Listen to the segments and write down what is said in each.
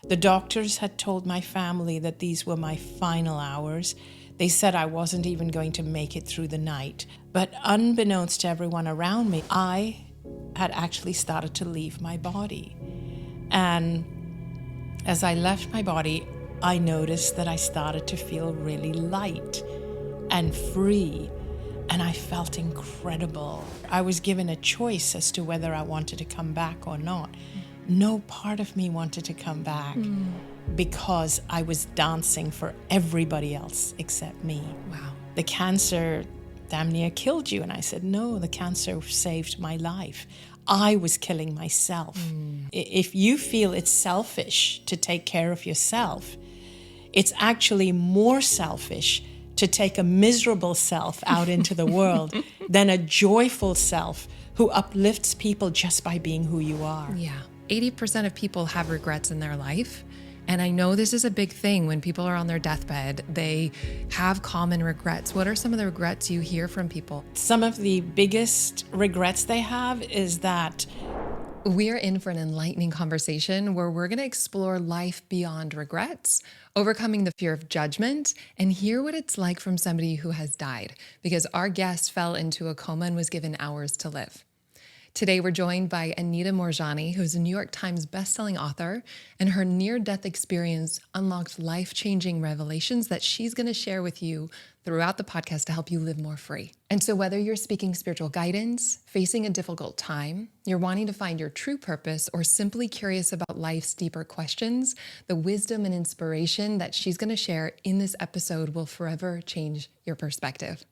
The doctors had told my family that these were my final hours. They said I wasn't even going to make it through the night. But unbeknownst to everyone around me, I had actually started to leave my body. And as I left my body, I noticed that I started to feel really light and free, and I felt incredible. I was given a choice as to whether I wanted to come back or not. No part of me wanted to come back because I was dancing for everybody else except me. Wow. The cancer damn near killed you. And I said, no, the cancer saved my life. I was killing myself. If you feel it's selfish to take care of yourself, it's actually more selfish to take a miserable self out into the world than a joyful self who uplifts people just by being who you are. Yeah. 80% of people have regrets in their life. And I know this is a big thing when people are on their deathbed, they have common regrets. What are some of the regrets you hear from people? Some of the biggest regrets they have is that We are in for an enlightening conversation where we're going to explore life beyond regrets, overcoming the fear of judgment, and hear what it's like from somebody who has died, because our guest fell into a coma and was given hours to live. Today, we're joined by Anita Moorjani, who's a New York Times bestselling author, and her near-death experience unlocked life-changing revelations that she's going to share with you throughout the podcast to help you live more free. And so whether you're seeking spiritual guidance, facing a difficult time, you're wanting to find your true purpose, or simply curious about life's deeper questions, the wisdom and inspiration that she's going to share in this episode will forever change your perspective.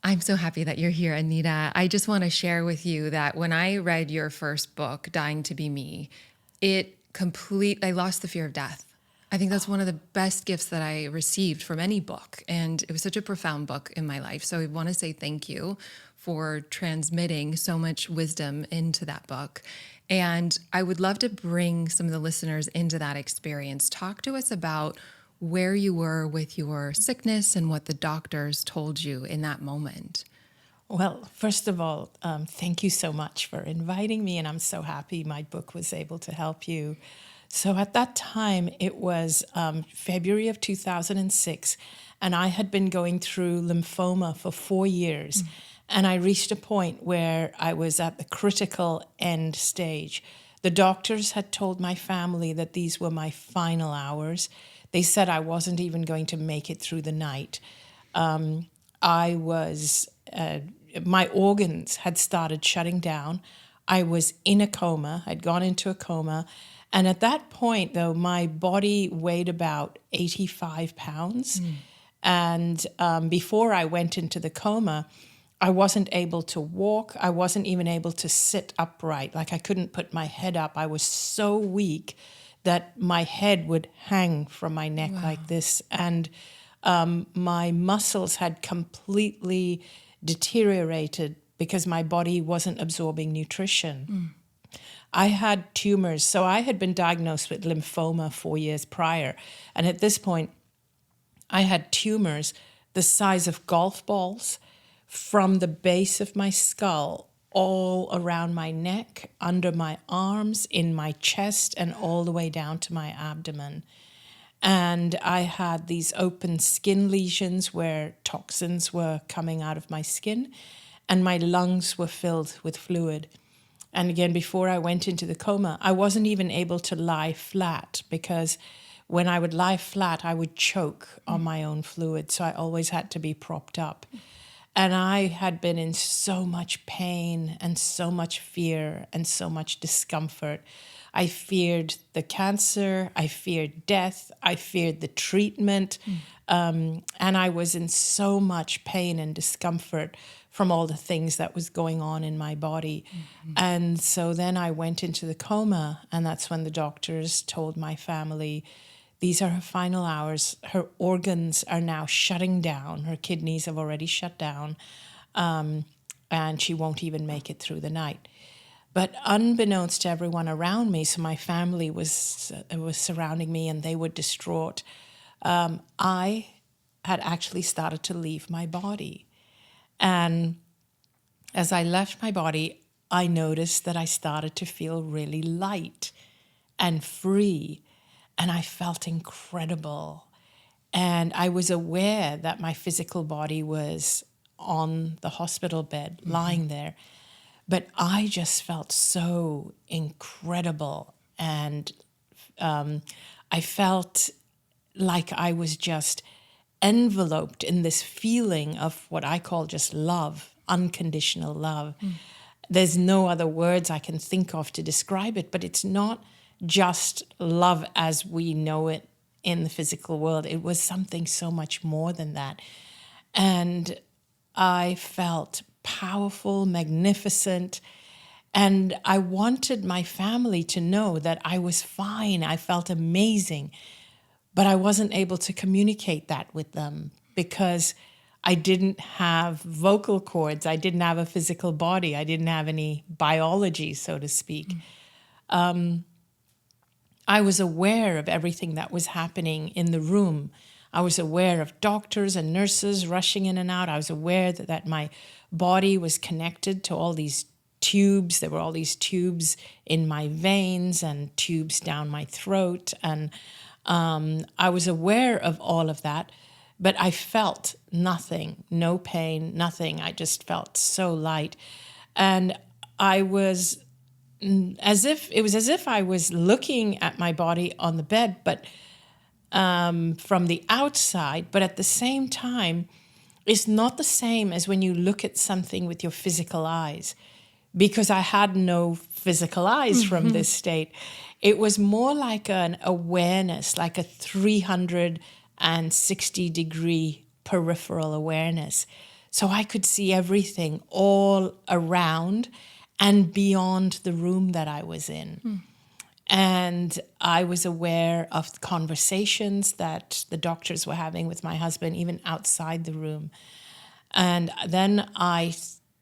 I'm so happy that you're here, Anita. I just want to share with you that when I read your first book, Dying to Be Me, I lost the fear of death. I think that's one of the best gifts that I received from any book. And it was such a profound book in my life. So I want to say thank you for transmitting so much wisdom into that book. And I would love to bring some of the listeners into that experience. Talk to us about where you were with your sickness and what the doctors told you in that moment. Well, first of all, thank you so much for inviting me, and I'm so happy my book was able to help you. So at that time, it was February of 2006, and I had been going through lymphoma for 4 years, and I reached a point where I was at the critical end stage. The doctors had told my family that these were my final hours. They said I wasn't even going to make it through the night. My organs had started shutting down. I was in a coma. I'd gone into a coma. And at that point, though, my body weighed about 85 pounds. And before I went into the coma, I wasn't able to walk. I wasn't even able to sit upright. Like I couldn't put my head up. I was so weak that my head would hang from my neck like this. And my muscles had completely deteriorated because my body wasn't absorbing nutrition. I had tumors. So I had been diagnosed with lymphoma 4 years prior. And at this point, I had tumors the size of golf balls from the base of my skull all around my neck, under my arms, in my chest, and all the way down to my abdomen. And I had these open skin lesions where toxins were coming out of my skin, and my lungs were filled with fluid. And again, before I went into the coma, I wasn't even able to lie flat, because when I would lie flat, I would choke on my own fluid. So I always had to be propped up. And I had been in so much pain and so much fear and so much discomfort. I feared the cancer, I feared death, I feared the treatment, and I was in so much pain and discomfort from all the things that was going on in my body. And so then I went into the coma, and that's when the doctors told my family, these are her final hours. Her organs are now shutting down. Her kidneys have already shut down, and she won't even make it through the night. But unbeknownst to everyone around me, so my family was surrounding me and they were distraught, I had actually started to leave my body. And as I left my body, I noticed that I started to feel really light and free. and I felt incredible. And I was aware that my physical body was on the hospital bed, lying there. But I just felt so incredible. And I felt like I was just enveloped in this feeling of what I call just love, unconditional love. There's no other words I can think of to describe it, but it's not just love as we know it in the physical world. It was something so much more than that. And I felt powerful, magnificent, and I wanted my family to know that I was fine. I felt amazing, but I wasn't able to communicate that with them because I didn't have vocal cords. I didn't have a physical body. I didn't have any biology, so to speak. I was aware of everything that was happening in the room. I was aware of doctors and nurses rushing in and out. I was aware that my body was connected to all these tubes. There were all these tubes in my veins and tubes down my throat. And I was aware of all of that, but I felt nothing, no pain, nothing. I just felt so light. And I was as if I was looking at my body on the bed, but from the outside. But at the same time, it's not the same as when you look at something with your physical eyes, because I had no physical eyes from this state. It was more like an awareness, like a 360-degree peripheral awareness. So I could see everything all around and beyond the room that I was in. And I was aware of conversations that the doctors were having with my husband, even outside the room. And then I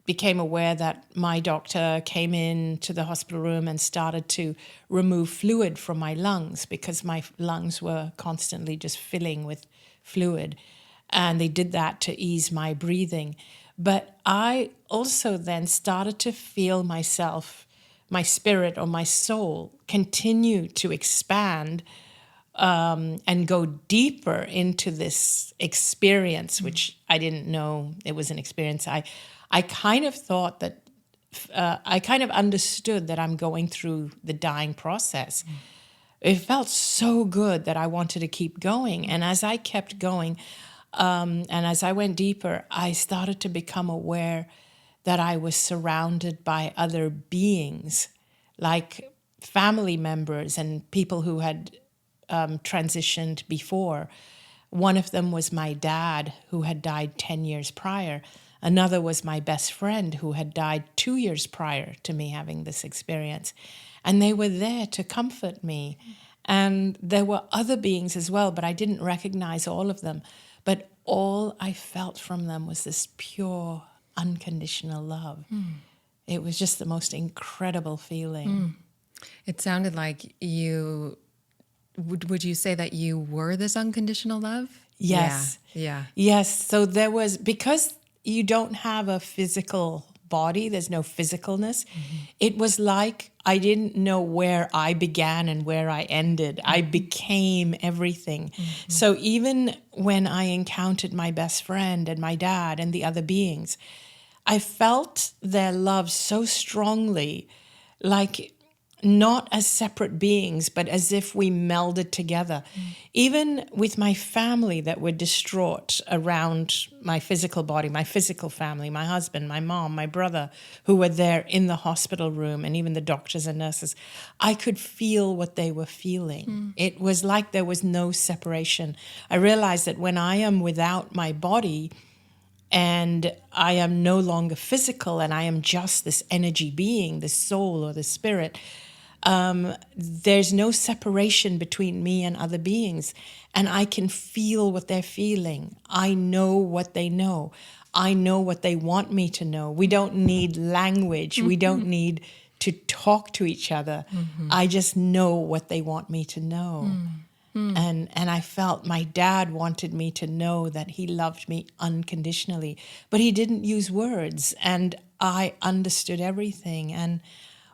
became aware that my doctor came into the hospital room and started to remove fluid from my lungs because my lungs were constantly just filling with fluid. And they did that to ease my breathing. But I also then started to feel myself, my spirit or my soul, continue to expand and go deeper into this experience, which I didn't know it was an experience. I kind of thought that, I kind of understood that I'm going through the dying process. It felt so good that I wanted to keep going. And as I kept going, and as I went deeper, I started to become aware that I was surrounded by other beings, like family members and people who had transitioned before. One of them was my dad, who had died 10 years prior. Another was my best friend, who had died 2 years prior to me having this experience. And they were there to comfort me. And there were other beings as well, but I didn't recognize all of them. But all I felt from them was this pure, unconditional love. It was just the most incredible feeling. It sounded like you, would you say that you were this unconditional love? Yes. Yeah. Yes. So there was, because you don't have a physical body, there's no physicalness. It was like I didn't know where I began and where I ended. I became everything. So even when I encountered my best friend and my dad and the other beings, I felt their love so strongly, like not as separate beings, but as if we melded together. Even with my family that were distraught around my physical body, my physical family, my husband, my mom, my brother, who were there in the hospital room, and even the doctors and nurses, I could feel what they were feeling. It was like there was no separation. I realized that when I am without my body, and I am no longer physical, and I am just this energy being, the soul or the spirit, there's no separation between me and other beings. And I can feel what they're feeling. I know what they know. I know what they want me to know. We don't need language. We don't need to talk to each other. I just know what they want me to know. And I felt my dad wanted me to know that he loved me unconditionally, but he didn't use words, and I understood everything. And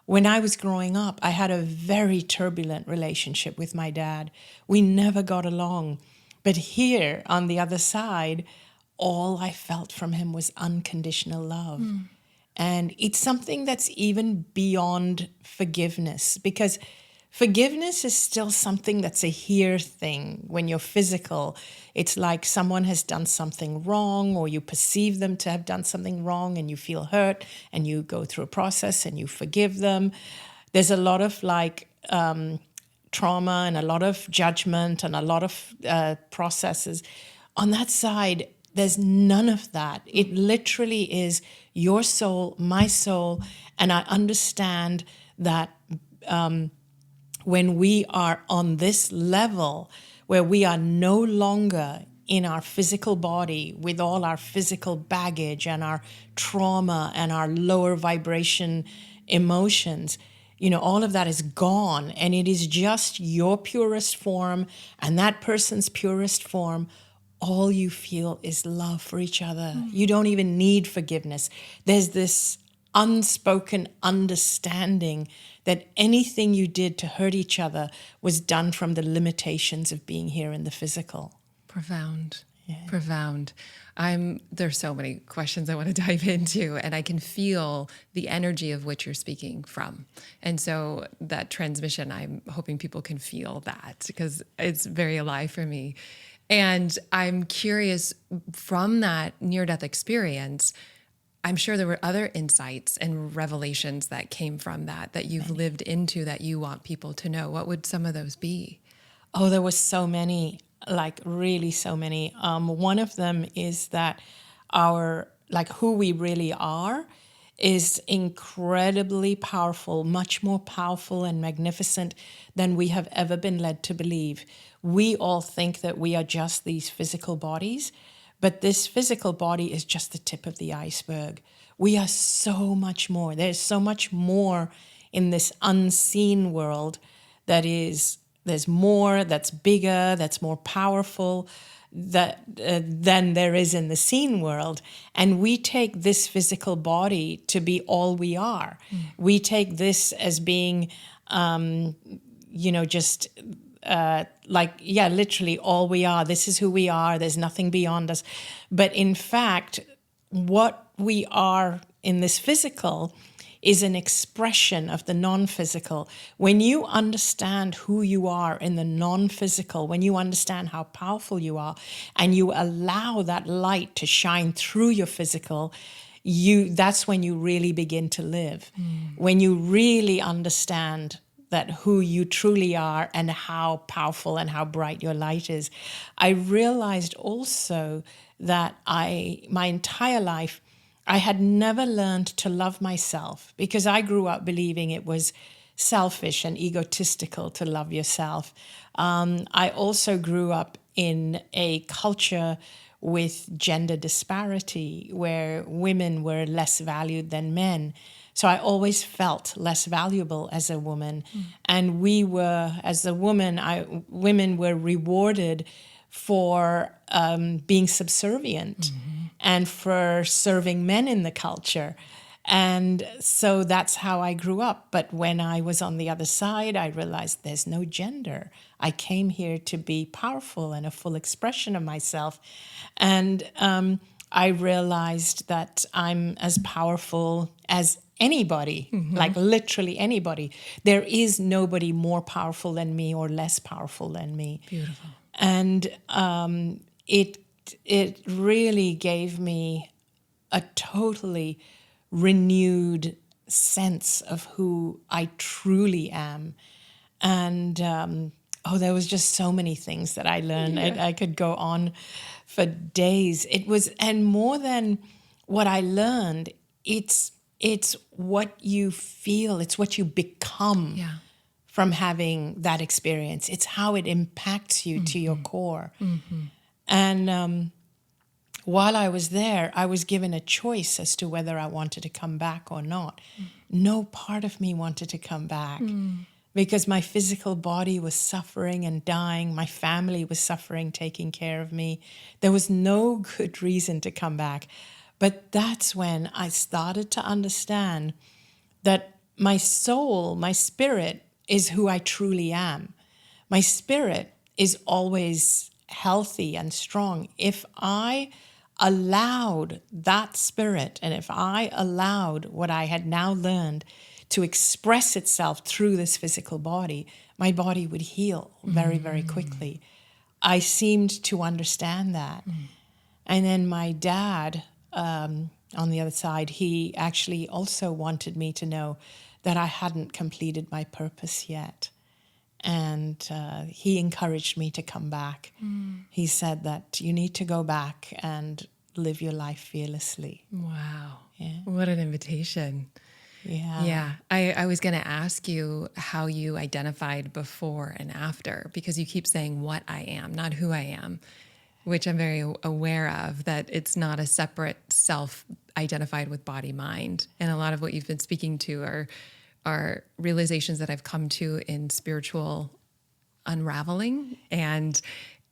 when I was growing up, I had a very turbulent relationship with my dad. We never got along. But here on the other side, all I felt from him was unconditional love. And it's something that's even beyond forgiveness, because forgiveness is still something that's a here thing. When you're physical, it's like someone has done something wrong, or you perceive them to have done something wrong and you feel hurt and you go through a process and you forgive them. There's a lot of trauma and a lot of judgment and a lot of processes. On that side, there's none of that. It literally is your soul, my soul, and I understand that when we are on this level where we are no longer in our physical body with all our physical baggage and our trauma and our lower vibration emotions, all of that is gone, and it is just your purest form and that person's purest form. All you feel is love for each other. You don't even need forgiveness. There's this unspoken understanding that anything you did to hurt each other was done from the limitations of being here in the physical. Profound. Yeah. Profound. There's so many questions I want to dive into, and I can feel the energy of which you're speaking from. And so that transmission, I'm hoping people can feel that, because it's very alive for me. And I'm curious, from that near-death experience, I'm sure there were other insights and revelations that came from that you've lived into, that you want people to know. What would some of those be? Oh, there were so many, really so many. One of them is that who we really are is incredibly powerful, much more powerful and magnificent than we have ever been led to believe. We all think that we are just these physical bodies, but this physical body is just the tip of the iceberg. We are so much more. There's so much more in this unseen world there's more, that's bigger, that's more powerful than there is in the seen world. And we take this physical body to be all we are. We take this as being, literally all we are. This is who we are. There's nothing beyond us. But in fact, what we are in this physical is an expression of the non-physical. When you understand who you are in the non-physical, when you understand how powerful you are, and you allow that light to shine through your physical, that's when you really begin to live. When you really understand that who you truly are and how powerful and how bright your light is. I realized also that my entire life, I had never learned to love myself, because I grew up believing it was selfish and egotistical to love yourself. I also grew up in a culture with gender disparity where women were less valued than men. So I always felt less valuable as a woman. And women were rewarded for being subservient and for serving men in the culture. And so that's how I grew up. But when I was on the other side, I realized there's no gender. I came here to be powerful and a full expression of myself. And I realized that I'm as powerful as anybody, like literally anybody. There is nobody more powerful than me or less powerful than me. Beautiful. And it really gave me a totally renewed sense of who I truly am. And there was just so many things that I learned. Yeah. I could go on for days. And more than what I learned, it's what you feel, it's what you become from having that experience. It's how it impacts you to your core. And while I was there, I was given a choice as to whether I wanted to come back or not. No part of me wanted to come back because my physical body was suffering and dying. My family was suffering, taking care of me. There was no good reason to come back. But that's when I started to understand that my soul, my spirit is who I truly am. My spirit is always healthy and strong. If I allowed that spirit, and if I allowed what I had now learned to express itself through this physical body, my body would heal very, very quickly. I seemed to understand that. And then my dad, on the other side, he actually also wanted me to know that I hadn't completed my purpose yet. And he encouraged me to come back. He said that you need to go back and live your life fearlessly. Wow. Yeah. What an invitation. Yeah. Yeah. I was going to ask you how you identified before and after, because you keep saying what I am, not who I am, which I'm very aware of, that it's not a separate self identified with body, mind. And a lot of what you've been speaking to are realizations that I've come to in spiritual unraveling. And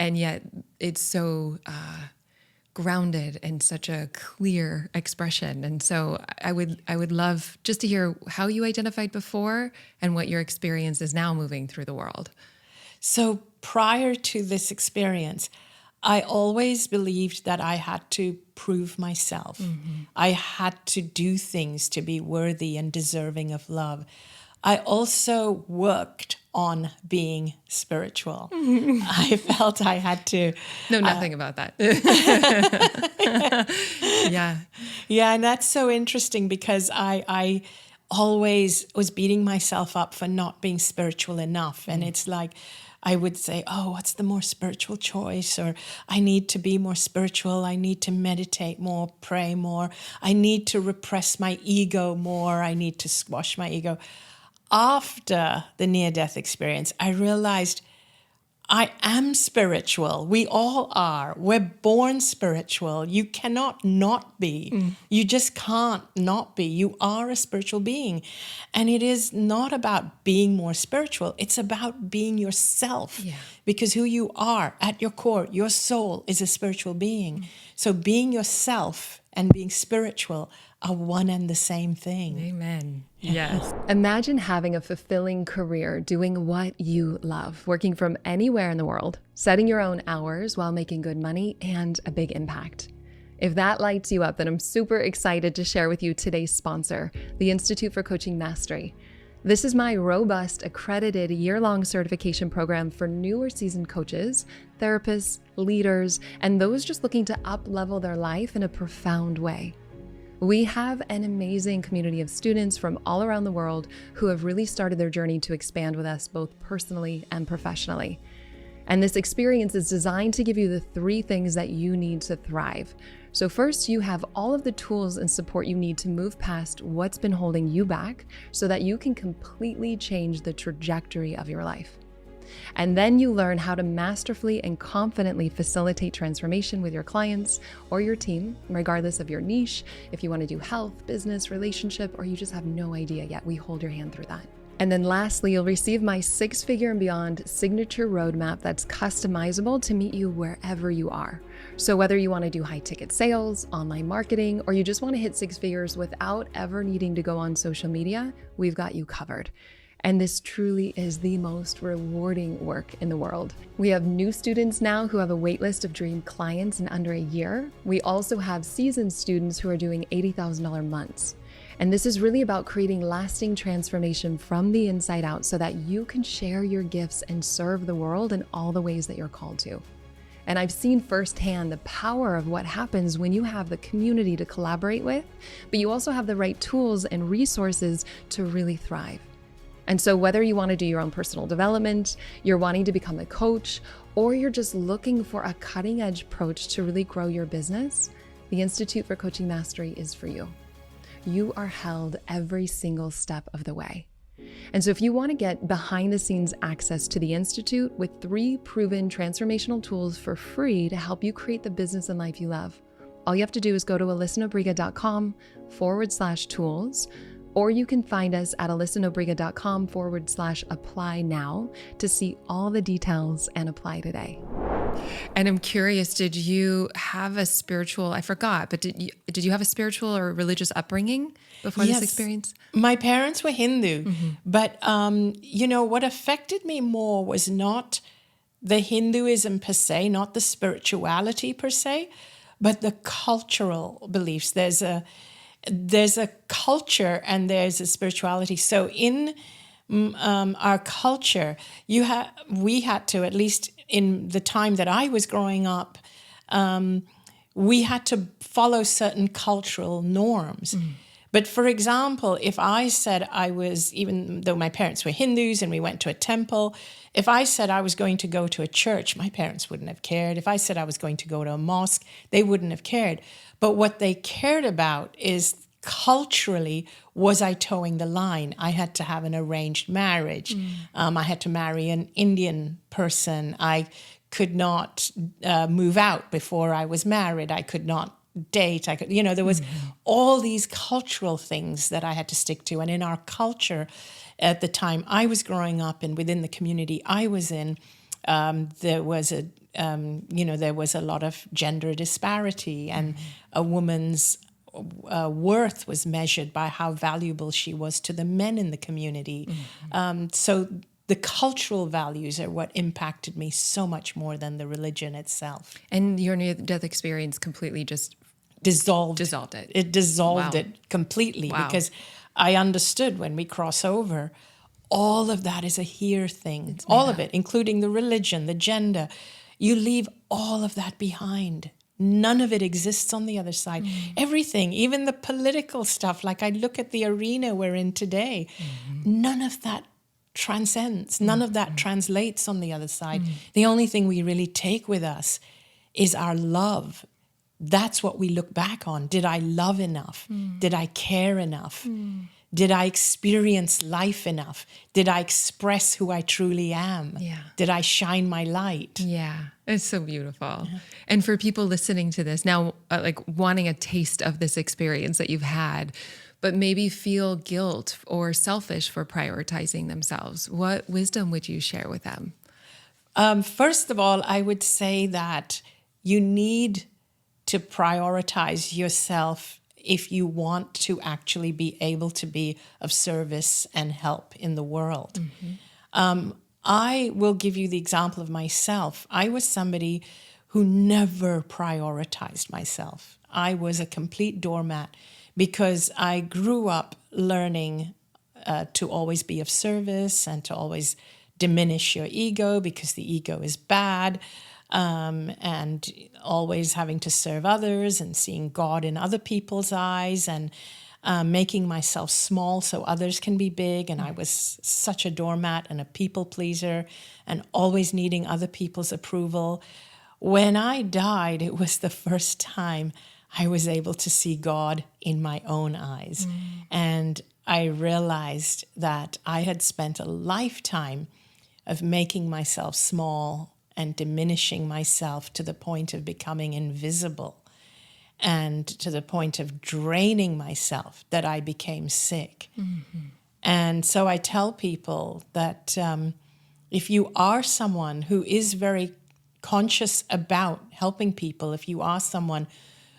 yet it's so grounded in such a clear expression. And so I would love just to hear how you identified before and what your experience is now moving through the world. So prior to this experience, I always believed that I had to prove myself. I had to do things to be worthy and deserving of love. I also worked on being spiritual. I felt I had to. Know nothing about that. Yeah. Yeah, and that's so interesting because I always was beating myself up for not being spiritual enough. And it's like, I would say, oh, what's the more spiritual choice? Or I need to be more spiritual. I need to meditate more, pray more. I need to repress my ego more. I need to squash my ego. After the near-death experience, I realized I am spiritual. We all are. We're born spiritual. You cannot not be. You just can't not be. You are a spiritual being. And it is not about being more spiritual. It's about being yourself. Yeah. Because who you are at your core, your soul is a spiritual being. So being yourself and being spiritual are one and the same thing. Amen. Yes. Imagine having a fulfilling career doing what you love, working from anywhere in the world, setting your own hours while making good money and a big impact. If that lights you up, then I'm super excited to share with you today's sponsor, the Institute for Coaching Mastery. This is my robust, accredited year-long certification program for newer seasoned coaches, therapists, leaders, and those just looking to up-level their life in a profound way. We have an amazing community of students from all around the world who have really started their journey to expand with us both personally and professionally. And this experience is designed to give you the 3 things that you need to thrive. So first, you have all of the tools and support you need to move past what's been holding you back so that you can completely change the trajectory of your life. And then you learn how to masterfully and confidently facilitate transformation with your clients or your team, regardless of your niche. If you want to do health, business, relationship, or you just have no idea yet, we hold your hand through that. And then lastly, you'll receive my 6-figure and beyond signature roadmap that's customizable to meet you wherever you are. So whether you want to do high ticket sales, online marketing, or you just want to hit 6 figures without ever needing to go on social media, we've got you covered. And this truly is the most rewarding work in the world. We have new students now who have a wait list of dream clients in under a year. We also have seasoned students who are doing $80,000 months. And this is really about creating lasting transformation from the inside out so that you can share your gifts and serve the world in all the ways that you're called to. And I've seen firsthand the power of what happens when you have the community to collaborate with, but you also have the right tools and resources to really thrive. And so whether you want to do your own personal development, you're wanting to become a coach, or you're just looking for a cutting edge approach to really grow your business, the Institute for Coaching Mastery is for you. You are held every single step of the way. And so if you want to get behind the scenes access to the Institute with 3 proven transformational tools for free to help you create the business and life you love, all you have to do is go to alyssanobriga.com/tools, or you can find us at alyssanobriga.com/apply now to see all the details and apply today. And I'm curious, did you have a spiritual, I forgot, but did you have a spiritual or religious upbringing before this Yes. experience? My parents were Hindu, but what affected me more was not the Hinduism per se, not the spirituality per se, but the cultural beliefs. There's a culture and there's a spirituality. So in our culture, we had to, at least in the time that I was growing up, we had to follow certain cultural norms. But for example, if I said I was, even though my parents were Hindus and we went to a temple, if I said I was going to go to a church, my parents wouldn't have cared. If I said I was going to go to a mosque, they wouldn't have cared. But what they cared about is culturally, was I towing the line? I had to have an arranged marriage. I had to marry an Indian person. I could not move out before I was married. I could not date. There was all these cultural things that I had to stick to. And in our culture at the time I was growing up and within the community I was in, there was a lot of gender disparity, and a woman's worth was measured by how valuable she was to the men in the community. So the cultural values are what impacted me so much more than the religion itself. And your near-death experience completely just dissolved it. It dissolved Wow. it completely Wow. because I understood when we cross over, all of that is a here thing. All of it, including the religion, the gender. You leave all of that behind. None of it exists on the other side. Everything, even the political stuff, like I look at the arena we're in today, none of that transcends. None of that translates on the other side. The only thing we really take with us is our love. That's what we look back on. Did I love enough? Did I care enough? Did I experience life enough? Did I express who I truly am? Yeah. Did I shine my light? Yeah, it's so beautiful. And for people listening to this now, like wanting a taste of this experience that you've had, but maybe feel guilt or selfish for prioritizing themselves, what wisdom would you share with them? First of all, I would say that you need to prioritize yourself if you want to actually be able to be of service and help in the world. I will give you the example of myself. I was somebody who never prioritized myself. I was a complete doormat because I grew up learning to always be of service and to always diminish your ego because the ego is bad. And always having to serve others and seeing God in other people's eyes and making myself small so others can be big. And I was such a doormat and a people pleaser and always needing other people's approval. When I died, it was the first time I was able to see God in my own eyes. And I realized that I had spent a lifetime of making myself small and diminishing myself to the point of becoming invisible and to the point of draining myself that I became sick. And so I tell people that if you are someone who is very conscious about helping people, if you are someone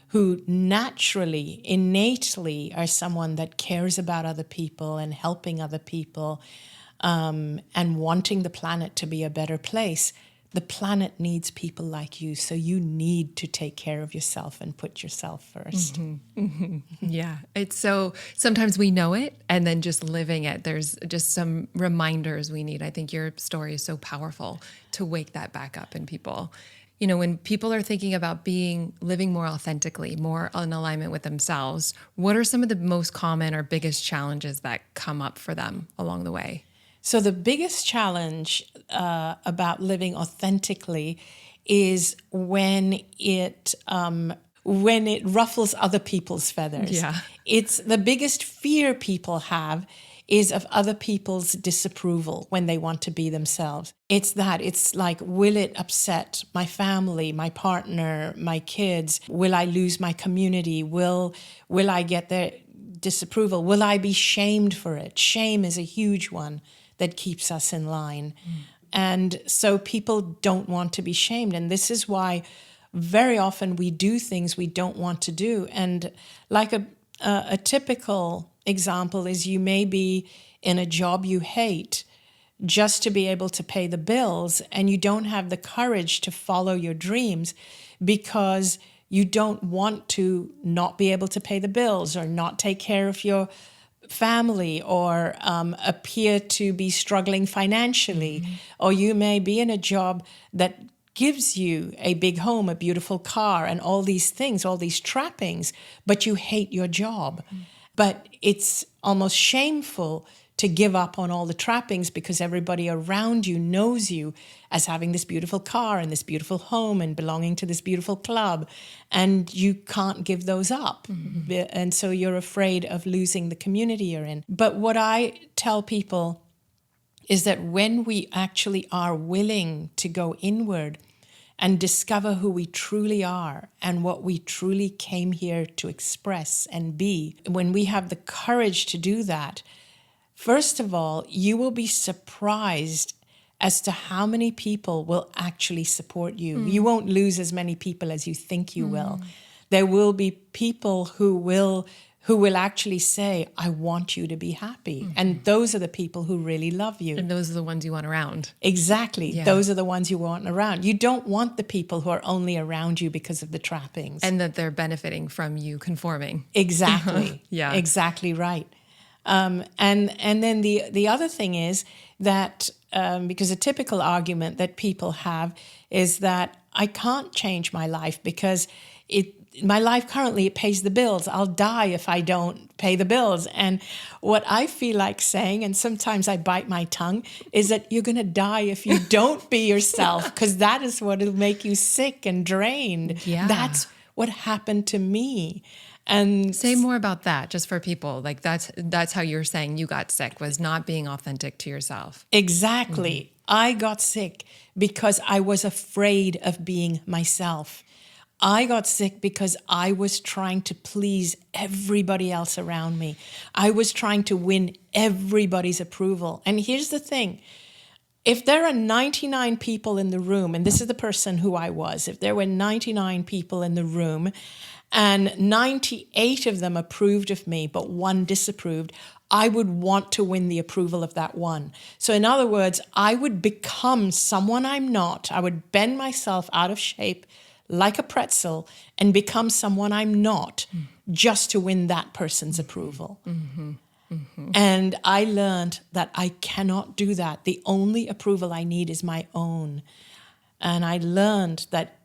who naturally, innately are someone that cares about other people and helping other people and wanting the planet to be a better place, the planet needs people like you, so you need to take care of yourself and put yourself first. Yeah, it's so, sometimes we know it, and then just living it, there's just some reminders we need. I think your story is so powerful to wake that back up in people. You know, when people are thinking about living more authentically, more in alignment with themselves, what are some of the most common or biggest challenges that come up for them along the way? So the biggest challenge about living authentically is when it ruffles other people's feathers. Yeah. It's the biggest fear people have is of other people's disapproval when they want to be themselves. It's like, will it upset my family, my partner, my kids? Will I lose my community? Will I get their disapproval? Will I be shamed for it? Shame is a huge one that keeps us in line. And so people don't want to be shamed. And this is why very often we do things we don't want to do. And like a typical example is you may be in a job you hate just to be able to pay the bills, and you don't have the courage to follow your dreams because you don't want to not be able to pay the bills or not take care of your family or appear to be struggling financially. Or you may be in a job that gives you a big home, a beautiful car, and all these things, all these trappings, but you hate your job. But it's almost shameful to give up on all the trappings because everybody around you knows you as having this beautiful car and this beautiful home and belonging to this beautiful club. And you can't give those up. And so you're afraid of losing the community you're in. But what I tell people is that when we actually are willing to go inward and discover who we truly are and what we truly came here to express and be, when we have the courage to do that, first of all, you will be surprised as to how many people will actually support you. You won't lose as many people as you think you will. There will be people who will actually say, I want you to be happy. And those are the people who really love you. And those are the ones you want around. Exactly. Yeah. Those are the ones you want around. You don't want the people who are only around you because of the trappings. And that they're benefiting from you conforming. Exactly. Yeah. Exactly right. And then the other thing is that, because a typical argument that people have is that I can't change my life because my life currently, it pays the bills. I'll die if I don't pay the bills. And what I feel like saying, and sometimes I bite my tongue, is that you're going to die if you don't be yourself, because that is what will make you sick and drained. Yeah. That's what happened to me. And say more about that, just for people. Like that's how you're saying you got sick, was not being authentic to yourself. Exactly. I got sick because I was afraid of being myself. I got sick because I was trying to please everybody else around me. I was trying to win everybody's approval. And here's the thing. If there are 99 people in the room, and this is the person who I was, if there were 99 people in the room and 98 of them approved of me, but one disapproved, I would want to win the approval of that one. So in other words, I would become someone I'm not. I would bend myself out of shape like a pretzel and become someone I'm not just to win that person's approval. And I learned that I cannot do that. The only approval I need is my own. And I learned that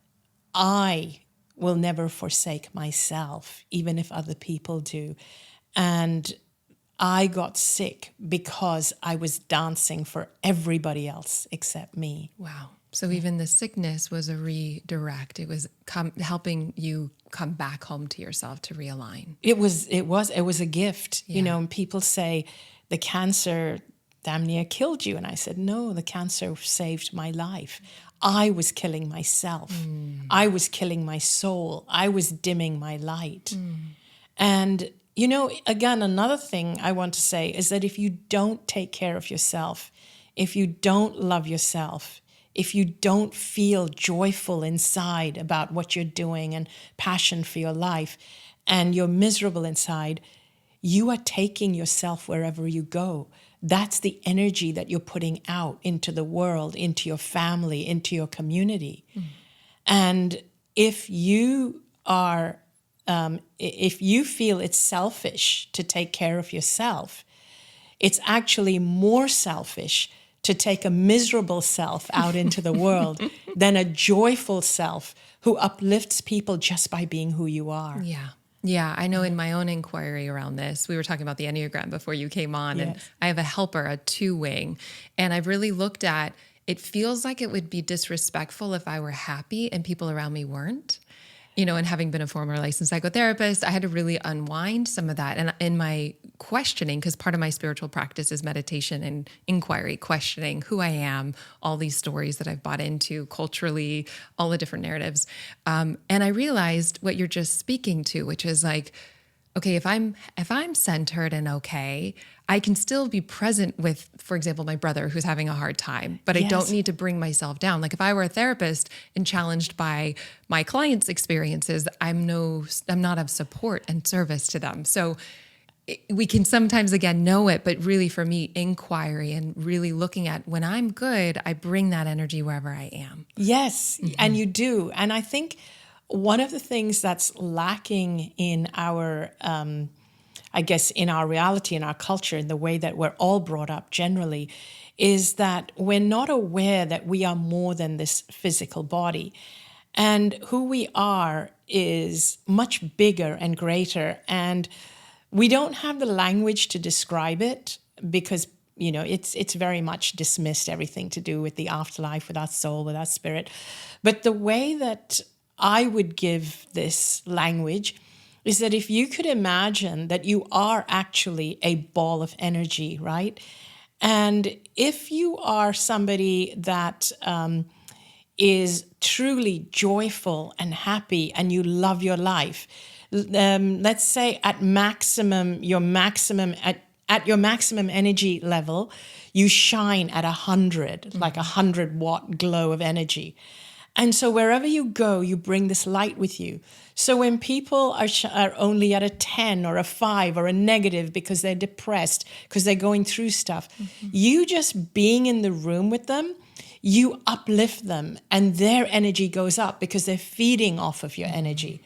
I will never forsake myself, even if other people do. And I got sick because I was dancing for everybody else except me. Wow. So even the sickness was a redirect. It was helping you come back home to yourself to realign. It was a gift, Yeah. you know, and people say the cancer damn near killed you. And I said, no, the cancer saved my life. I was killing myself. I was killing my soul. I was dimming my light. And, you know, again, another thing I want to say is that if you don't take care of yourself, if you don't love yourself, if you don't feel joyful inside about what you're doing and passion for your life, and you're miserable inside, you are taking yourself wherever you go. That's the energy that you're putting out into the world, into your family, into your community. And if you are, if you feel it's selfish to take care of yourself, it's actually more selfish to take a miserable self out into the world than a joyful self who uplifts people just by being who you are. Yeah. Yeah. I know in my own inquiry around this, we were talking about the Enneagram before you came on, and Yes. I have a helper, a 2-wing, and I've really looked at, it feels like it would be disrespectful if I were happy and people around me weren't. You know, and having been a former licensed psychotherapist, I had to really unwind some of that. And in my questioning, because part of my spiritual practice is meditation and inquiry, questioning who I am, all these stories that I've bought into culturally, all the different narratives. And I realized what you're just speaking to, which is like, okay, if I'm centered and okay, I can still be present with, for example, my brother who's having a hard time, but I don't Yes. need to bring myself down. Like if I were a therapist and challenged by my clients' experiences, I'm not of support and service to them. So we can sometimes again know it, but really for me, inquiry and really looking at when I'm good, I bring that energy wherever I am. Yes, and you do. And I think one of the things that's lacking in our, I guess, in our reality, in our culture, in the way that we're all brought up generally, is that we're not aware that we are more than this physical body. And who we are is much bigger and greater. And we don't have the language to describe it because it's very much dismissed, everything to do with the afterlife, with our soul, with our spirit. But the way that I would give this language is that if you could imagine that you are actually a ball of energy, right? And if you are somebody that is truly joyful and happy and you love your life, let's say at your maximum energy level, you shine at 100, like 100-watt glow of energy. And so wherever you go, you bring this light with you. So when people are only at a 10 or a 5 or a negative because they're depressed, because they're going through stuff, you just being in the room with them, you uplift them and their energy goes up because they're feeding off of your energy.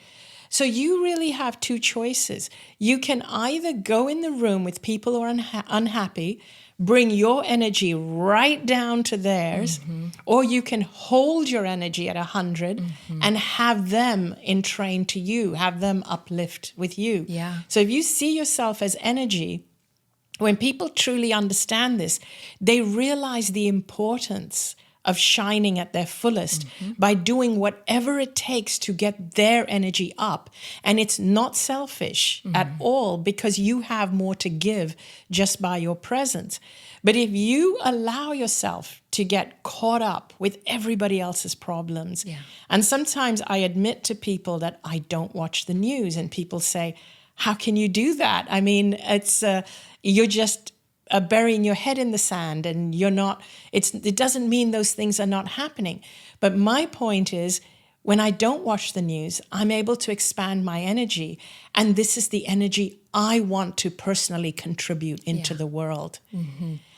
So you really have two choices. You can either go in the room with people who are unhappy, bring your energy right down to theirs, or you can hold your energy at 100 and have them entrain to you, have them uplift with you. Yeah. So if you see yourself as energy, when people truly understand this, they realize the importance of shining at their fullest by doing whatever it takes to get their energy up. And it's not selfish at all because you have more to give just by your presence. But if you allow yourself to get caught up with everybody else's problems, and sometimes I admit to people that I don't watch the news, and people say, how can you do that? I mean, it's you're just burying your head in the sand, and you're not. It doesn't mean those things are not happening. But my point is, when I don't watch the news, I'm able to expand my energy, and this is the energy I want to personally contribute into the world.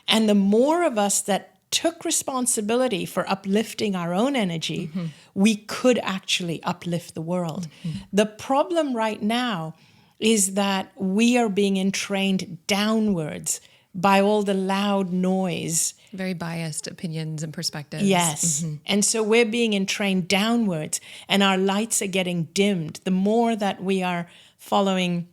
And the more of us that took responsibility for uplifting our own energy, we could actually uplift the world. The problem right now is that we are being entrained downwards by all the loud noise. Very biased opinions and perspectives. Yes. And so we're being entrained downwards and our lights are getting dimmed. The more that we are following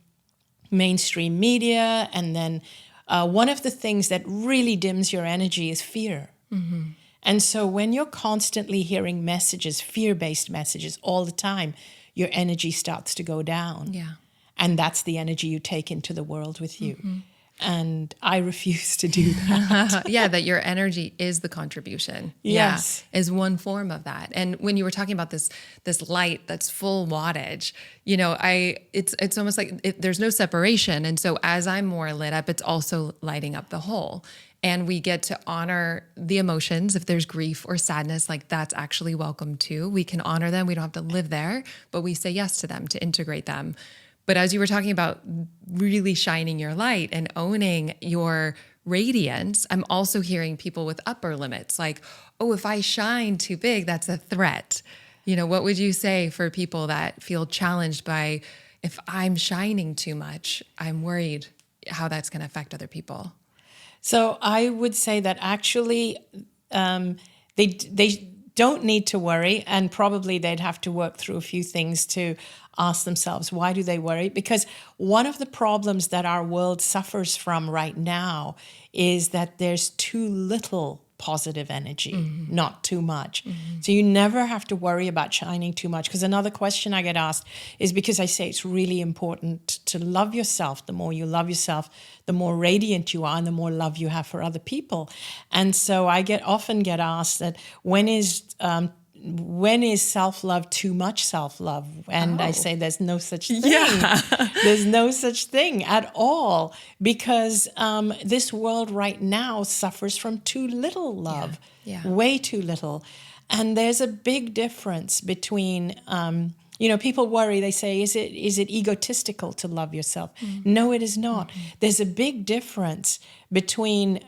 mainstream media, and then one of the things that really dims your energy is fear. And so when you're constantly hearing messages, fear-based messages all the time, your energy starts to go down. Yeah. And that's the energy you take into the world with you. And I refuse to do that. That your energy is the contribution. Yes. Is one form of that. And when you were talking about this light that's full wattage, it's almost like there's no separation. And so as I'm more lit up, it's also lighting up the whole. And we get to honor the emotions. If there's grief or sadness, like that's actually welcome too. We can honor them. We don't have to live there, but we say yes to them to integrate them. But as you were talking about really shining your light and owning your radiance, I'm also hearing people with upper limits like, oh, if I shine too big, that's a threat. What would you say for people that feel challenged by, if I'm shining too much, I'm worried how that's going to affect other people? So I would say that actually they don't need to worry, and probably they'd have to work through a few things to ask themselves, why do they worry? Because one of the problems that our world suffers from right now is that there's too little positive energy, not too much. So you never have to worry about shining too much. Because another question I get asked is, because I say it's really important to love yourself. The more you love yourself, the more radiant you are and the more love you have for other people. And so I often get asked that, when is when is self-love too much self-love? And I say there's no such thing. Yeah. There's no such thing at all, because this world right now suffers from too little love, way too little. And there's a big difference between, people worry, they say, is it egotistical to love yourself? No, it is not. There's a big difference between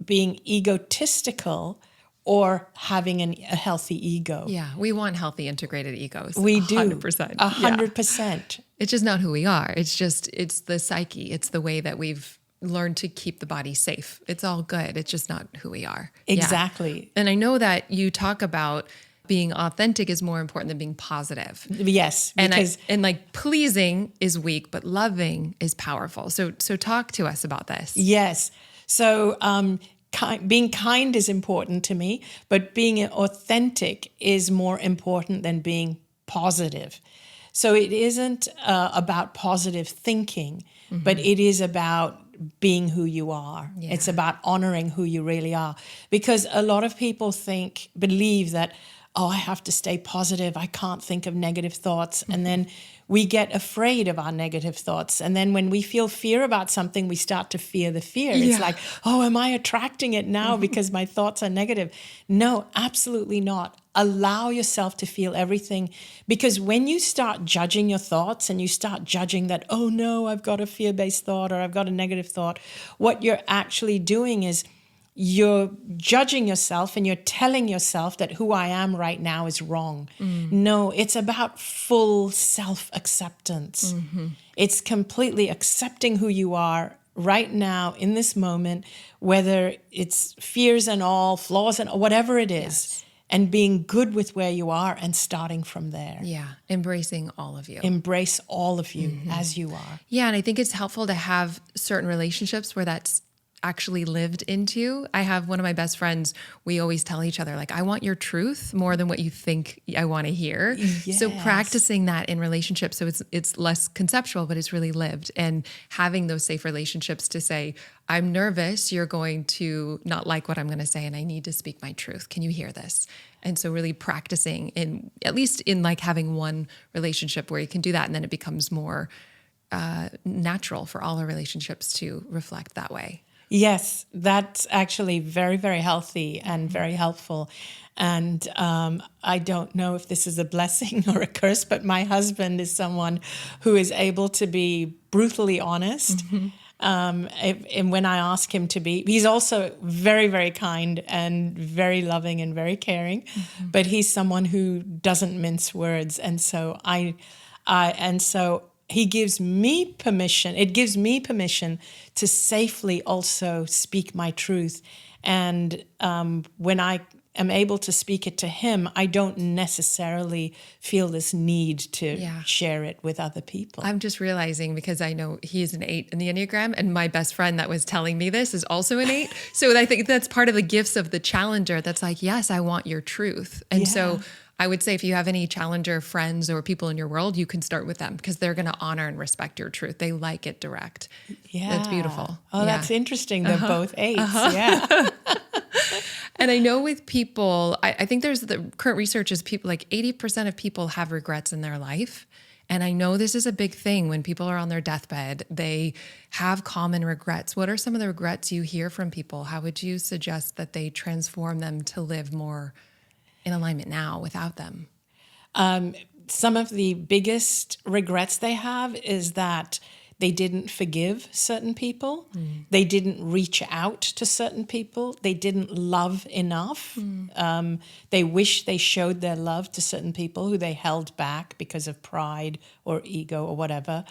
being egotistical or having a healthy ego. Yeah, we want healthy integrated egos. We do. 100%. 100%. It's just not who we are. It's the psyche. It's the way that we've learned to keep the body safe. It's all good. It's just not who we are. Exactly. Yeah. And I know that you talk about being authentic is more important than being positive. Yes. And like pleasing is weak, but loving is powerful. So talk to us about this. Yes. So being kind is important to me, but being authentic is more important than being positive. So it isn't about positive thinking, but it is about being who you are. Yeah. It's about honoring who you really are. Because a lot of people believe that, I have to stay positive. I can't think of negative thoughts. And then we get afraid of our negative thoughts. And then when we feel fear about something, we start to fear the fear. Yeah. It's like, am I attracting it now because my thoughts are negative? No, absolutely not. Allow yourself to feel everything. Because when you start judging your thoughts and you start judging that, oh no, I've got a fear-based thought or I've got a negative thought, what you're actually doing is you're judging yourself and you're telling yourself that who I am right now is wrong. No, it's about full self-acceptance. It's completely accepting who you are right now in this moment, whether it's fears and all, flaws and whatever it is. Yes. And being good with where you are and starting from there. Yeah, embracing all of you. Embrace all of you as you are. Yeah, and I think it's helpful to have certain relationships where that's actually lived into. I have one of my best friends, we always tell each other, like, I want your truth more than what you think I want to hear. Yes. So practicing that in relationships, so it's less conceptual, but it's really lived. And having those safe relationships to say, I'm nervous, you're going to not like what I'm going to say, and I need to speak my truth. Can you hear this? And so really practicing in, at least in like having one relationship where you can do that, and then it becomes more natural for all our relationships to reflect that way. Yes, that's actually very, very healthy and very helpful. And I don't know if this is a blessing or a curse, but my husband is someone who is able to be brutally honest. And when I ask him to be, he's also very, very kind and very loving and very caring, but he's someone who doesn't mince words. And so he gives me permission. It gives me permission to safely also speak my truth. And when I am able to speak it to him, I don't necessarily feel this need to share it with other people. I'm just realizing, because I know he's an 8 in the Enneagram, and my best friend that was telling me this is also an 8. So I think that's part of the gifts of the challenger. That's like, yes, I want your truth. And so I would say if you have any challenger friends or people in your world, you can start with them, because they're going to honor and respect your truth. They like it direct. Yeah. That's beautiful. Oh, that's interesting. They're both 8s. Yeah. And I know with people, I think there's the current research is people, like 80% of people have regrets in their life. And I know this is a big thing when people are on their deathbed, they have common regrets. What are some of the regrets you hear from people? How would you suggest that they transform them to live more in alignment now without them? Some of the biggest regrets they have is that they didn't forgive certain people. They didn't reach out to certain people. They didn't love enough. They wish they showed their love to certain people who they held back because of pride or ego or whatever.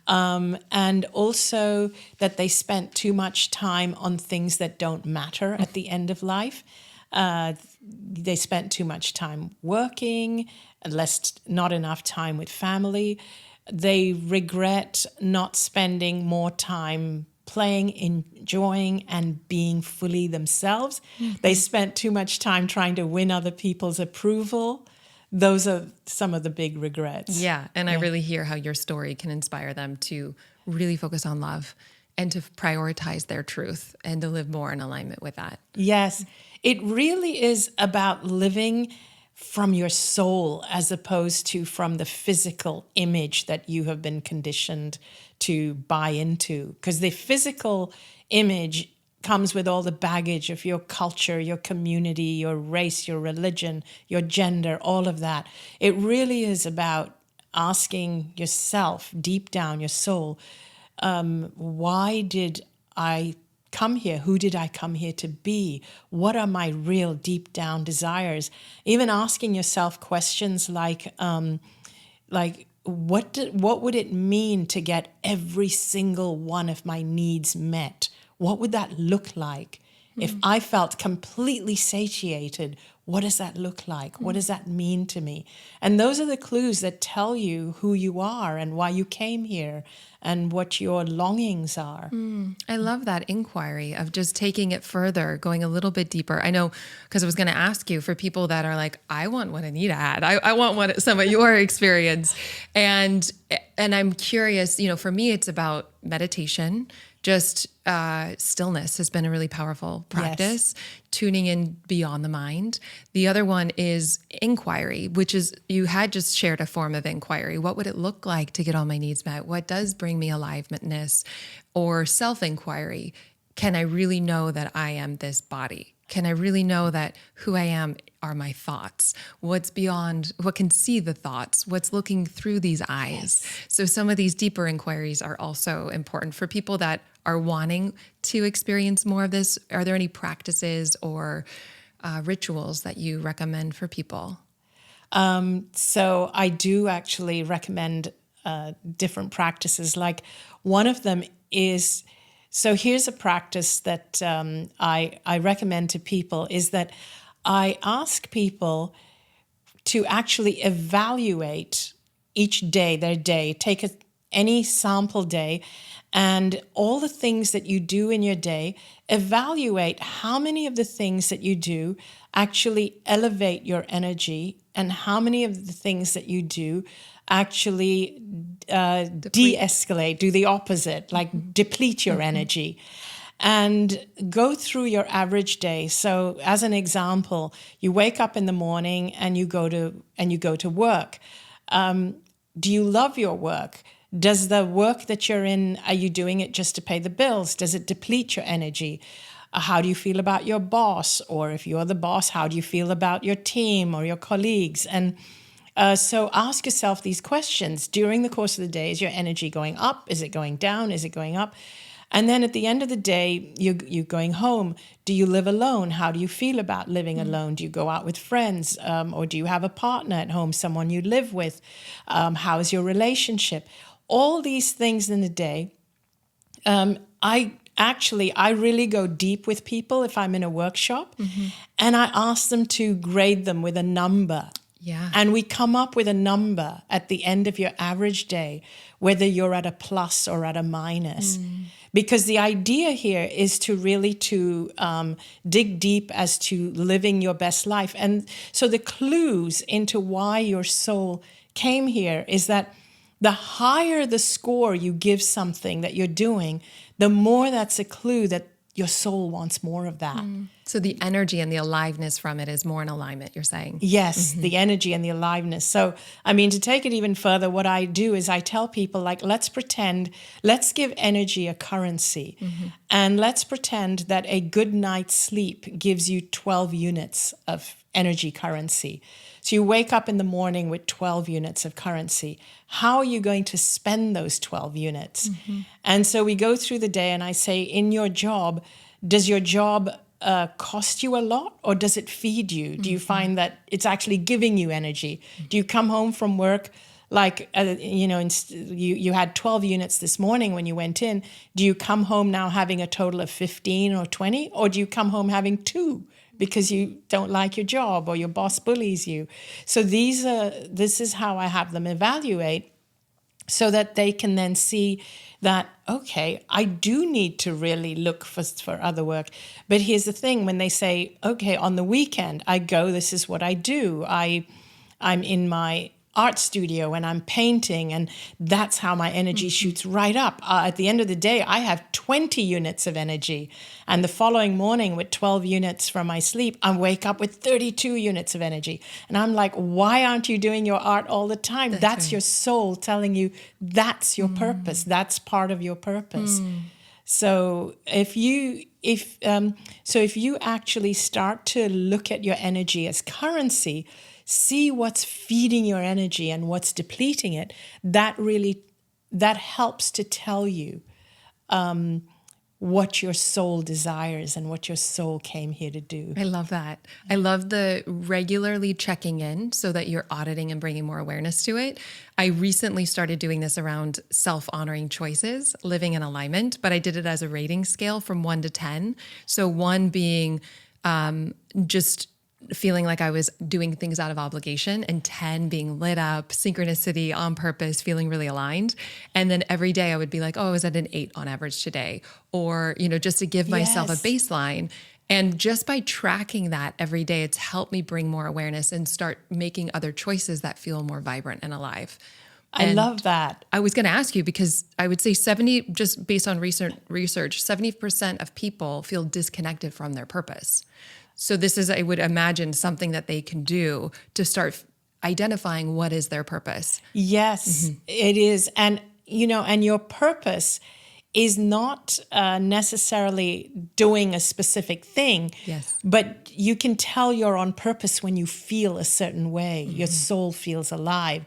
And also that they spent too much time on things that don't matter at the end of life. They spent too much time working, not enough time with family. They regret not spending more time playing, enjoying, and being fully themselves. They spent too much time trying to win other people's approval. Those are some of the big regrets. Yeah, and I really hear how your story can inspire them to really focus on love and to prioritize their truth and to live more in alignment with that. Yes, it really is about living from your soul as opposed to from the physical image that you have been conditioned to buy into. Because the physical image comes with all the baggage of your culture, your community, your race, your religion, your gender, all of that. It really is about asking yourself deep down, your soul, why did I come here? Who did I come here to be? What are my real deep down desires? Even asking yourself questions like what would it mean to get every single one of my needs met? What would that look like? If I felt completely satiated, what does that look like? What does that mean to me? And those are the clues that tell you who you are and why you came here and what your longings are. I love that inquiry of just taking it further, going a little bit deeper. I know, because I was going to ask you, for people that are like, I want what Anita had. I want some of your experience. And I'm curious, for me, it's about meditation. Just stillness has been a really powerful practice, tuning in beyond the mind. The other one is inquiry, which is, you had just shared a form of inquiry. What would it look like to get all my needs met? What does bring me aliveness? Or self-inquiry. Can I really know that I am this body? Can I really know that who I am are my thoughts? What's beyond, what can see the thoughts? What's looking through these eyes? So some of these deeper inquiries are also important for people that are wanting to experience more of this. Are there any practices or rituals that you recommend for people? So I do actually recommend different practices. Like one of them is, so here's a practice that I recommend to people, is that I ask people to actually evaluate each day, their day, take any sample day, and all the things that you do in your day, evaluate how many of the things that you do actually elevate your energy and how many of the things that you do actually de-escalate, do the opposite, like deplete your energy. And go through your average day. So as an example, you wake up in the morning and you go to work. Do you love your work? Does the work that you're in, are you doing it just to pay the bills? Does it deplete your energy? How do you feel about your boss? Or if you're the boss, how do you feel about your team or your colleagues? And so ask yourself these questions. During the course of the day, is your energy going up? Is it going down? Is it going up? And then at the end of the day, you're going home. Do you live alone? How do you feel about living alone? Do you go out with friends? Or do you have a partner at home, someone you live with? How is your relationship? All these things in the day. I really go deep with people if I'm in a workshop, and I ask them to grade them with a number. Yeah. And we come up with a number at the end of your average day, whether you're at a plus or at a minus. Because the idea here is to really dig deep as to living your best life. And so the clues into why your soul came here is that the higher the score you give something that you're doing, the more that's a clue that your soul wants more of that. So the energy and the aliveness from it is more in alignment, you're saying? Yes, the energy and the aliveness. So, I mean, to take it even further, what I do is I tell people, like, let's give energy a currency. And let's pretend that a good night's sleep gives you 12 units of energy currency. So you wake up in the morning with 12 units of currency. How are you going to spend those 12 units? And so we go through the day and I say, in your job, does your job cost you a lot or does it feed you? Do you find that it's actually giving you energy? Do you come home from work like, you had 12 units this morning when you went in. Do you come home now having a total of 15 or 20? Or do you come home having 2? Because you don't like your job or your boss bullies you. So this is how I have them evaluate so that they can then see that, okay, I do need to really look for other work. But here's the thing, when they say, okay, on the weekend I go, this is what I do. I'm in my art studio and I'm painting, and that's how my energy shoots right up. At the end of the day, I have 20 units of energy. And the following morning, with 12 units from my sleep, I wake up with 32 units of energy. And I'm like, why aren't you doing your art all the time? That's right. your soul telling you that's your purpose. That's part of your purpose. So if you actually start to look at your energy as currency, see what's feeding your energy and what's depleting it, that helps to tell you what your soul desires and what your soul came here to do. I love that. I love the regularly checking in so that you're auditing and bringing more awareness to it. I recently started doing this around self-honoring choices, living in alignment, but I did it as a rating scale from 1 to 10. So 1 being just feeling like I was doing things out of obligation, and 10 being lit up, synchronicity, on purpose, feeling really aligned. And then every day I would be like, oh, I was at an 8 on average today, or, just to give myself a baseline. And just by tracking that every day, it's helped me bring more awareness and start making other choices that feel more vibrant and alive. I love that. I was going to ask you, because I would say just based on research, 70% of people feel disconnected from their purpose. So this is, I would imagine, something that they can do to start identifying what is their purpose. Yes, it is. And, and your purpose is not necessarily doing a specific thing. Yes. But you can tell you're on purpose when you feel a certain way. Your soul feels alive.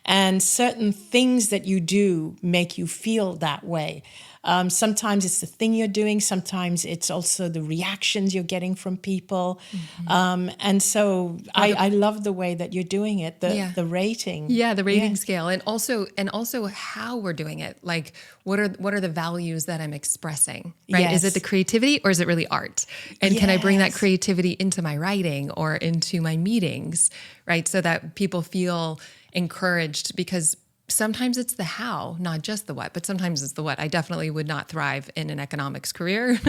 And certain things that you do make you feel that way. Sometimes it's the thing you're doing. Sometimes it's also the reactions you're getting from people. And so I love the way that you're doing it, the rating. Yeah, the rating scale. And also how we're doing it. Like, what are the values that I'm expressing, right? Yes. Is it the creativity, or is it really art? And can I bring that creativity into my writing or into my meetings, right? So that people feel encouraged, because sometimes it's the how, not just the what, but sometimes it's the what. I definitely would not thrive in an economics career.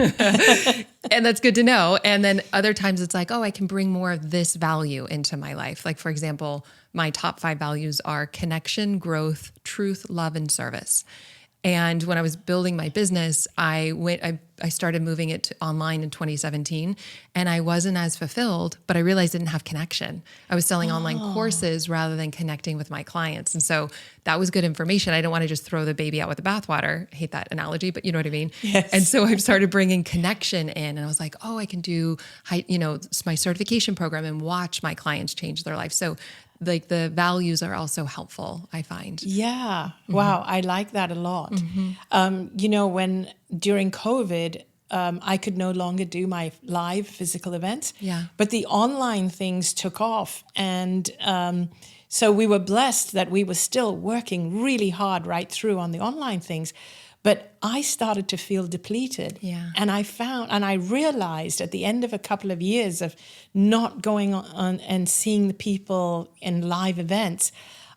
And that's good to know. And then other times it's like, oh, I can bring more of this value into my life. Like, for example, my top 5 values are connection, growth, truth, love, and service. And when I was building my business, I started moving it to online in 2017, and I wasn't as fulfilled, but I realized I didn't have connection. I was selling online courses rather than connecting with my clients. And so that was good information. I don't want to just throw the baby out with the bathwater. I hate that analogy, but you know what I mean? Yes. And so I started bringing connection in, and I was like, oh, I can do, my certification program and watch my clients change their life. So like the values are also helpful, I find. Yeah. Wow. I like that a lot. When during COVID, I could no longer do my live physical events. Yeah. But the online things took off. And so we were blessed that we were still working really hard right through on the online things. But I started to feel depleted. Yeah. And I realized at the end of a couple of years of not going on and seeing the people in live events,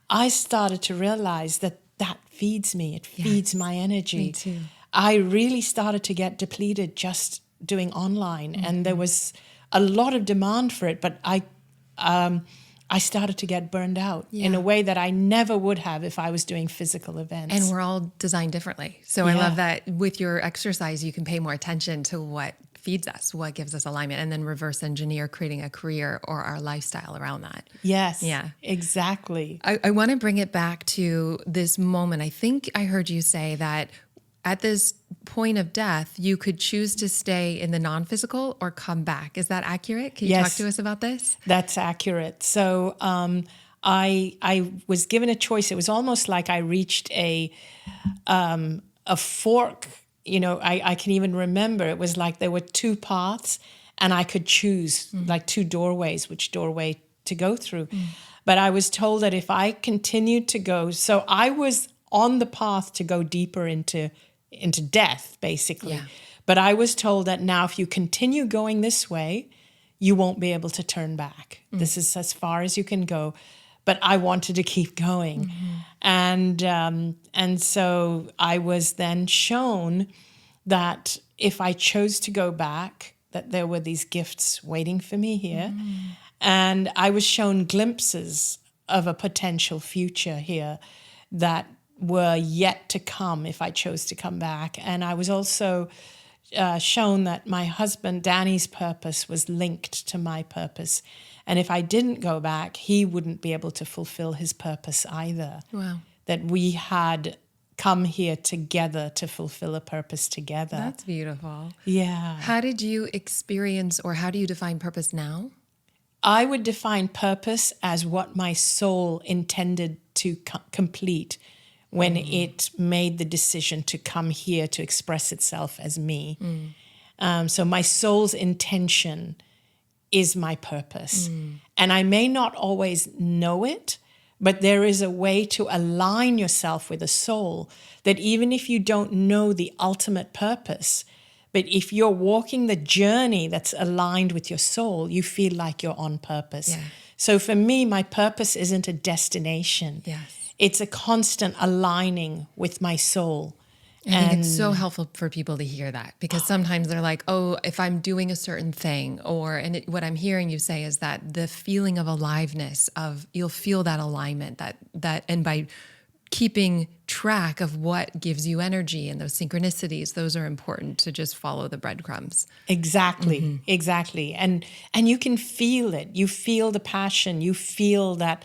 I started to realize that feeds me. It feeds my energy. Me too. I really started to get depleted just doing online. And there was a lot of demand for it, but I started to get burned out in a way that I never would have if I was doing physical events. And we're all designed differently. So I love that with your exercise, you can pay more attention to what feeds us, what gives us alignment, and then reverse engineer creating a career or our lifestyle around that. Yes. Yeah. Exactly. I want to bring it back to this moment. I think I heard you say that at this point of death, you could choose to stay in the non-physical or come back. Is that accurate? Can you talk to us about this? That's accurate. So I was given a choice. It was almost like I reached a fork. I can even remember it was like there were 2 paths, and I could choose like 2 doorways, which doorway to go through. But I was told that if I continued to go, so I was on the path to go deeper into death, basically. Yeah. But I was told that now if you continue going this way, you won't be able to turn back. This is as far as you can go. But I wanted to keep going. And so I was then shown that if I chose to go back, that there were these gifts waiting for me here. And I was shown glimpses of a potential future here that were yet to come if I chose to come back. And I was also shown that my husband, Danny's purpose was linked to my purpose. And if I didn't go back, he wouldn't be able to fulfill his purpose either. Wow. That we had come here together to fulfill a purpose together. That's beautiful. Yeah. How did you experience, or how do you define purpose now? I would define purpose as what my soul intended to complete when it made the decision to come here to express itself as me. So my soul's intention is my purpose. And I may not always know it, but there is a way to align yourself with a soul that even if you don't know the ultimate purpose, but if you're walking the journey that's aligned with your soul, you feel like you're on purpose. Yeah. So for me, my purpose isn't a destination. Yes. It's a constant aligning with my soul. I think it's so helpful for people to hear that, because sometimes they're like, oh, if I'm doing a certain thing, what I'm hearing you say is that the feeling of aliveness, you'll feel that alignment, and by keeping track of what gives you energy and those synchronicities, those are important to just follow the breadcrumbs. Exactly, exactly. And you can feel it. You feel the passion. You feel that,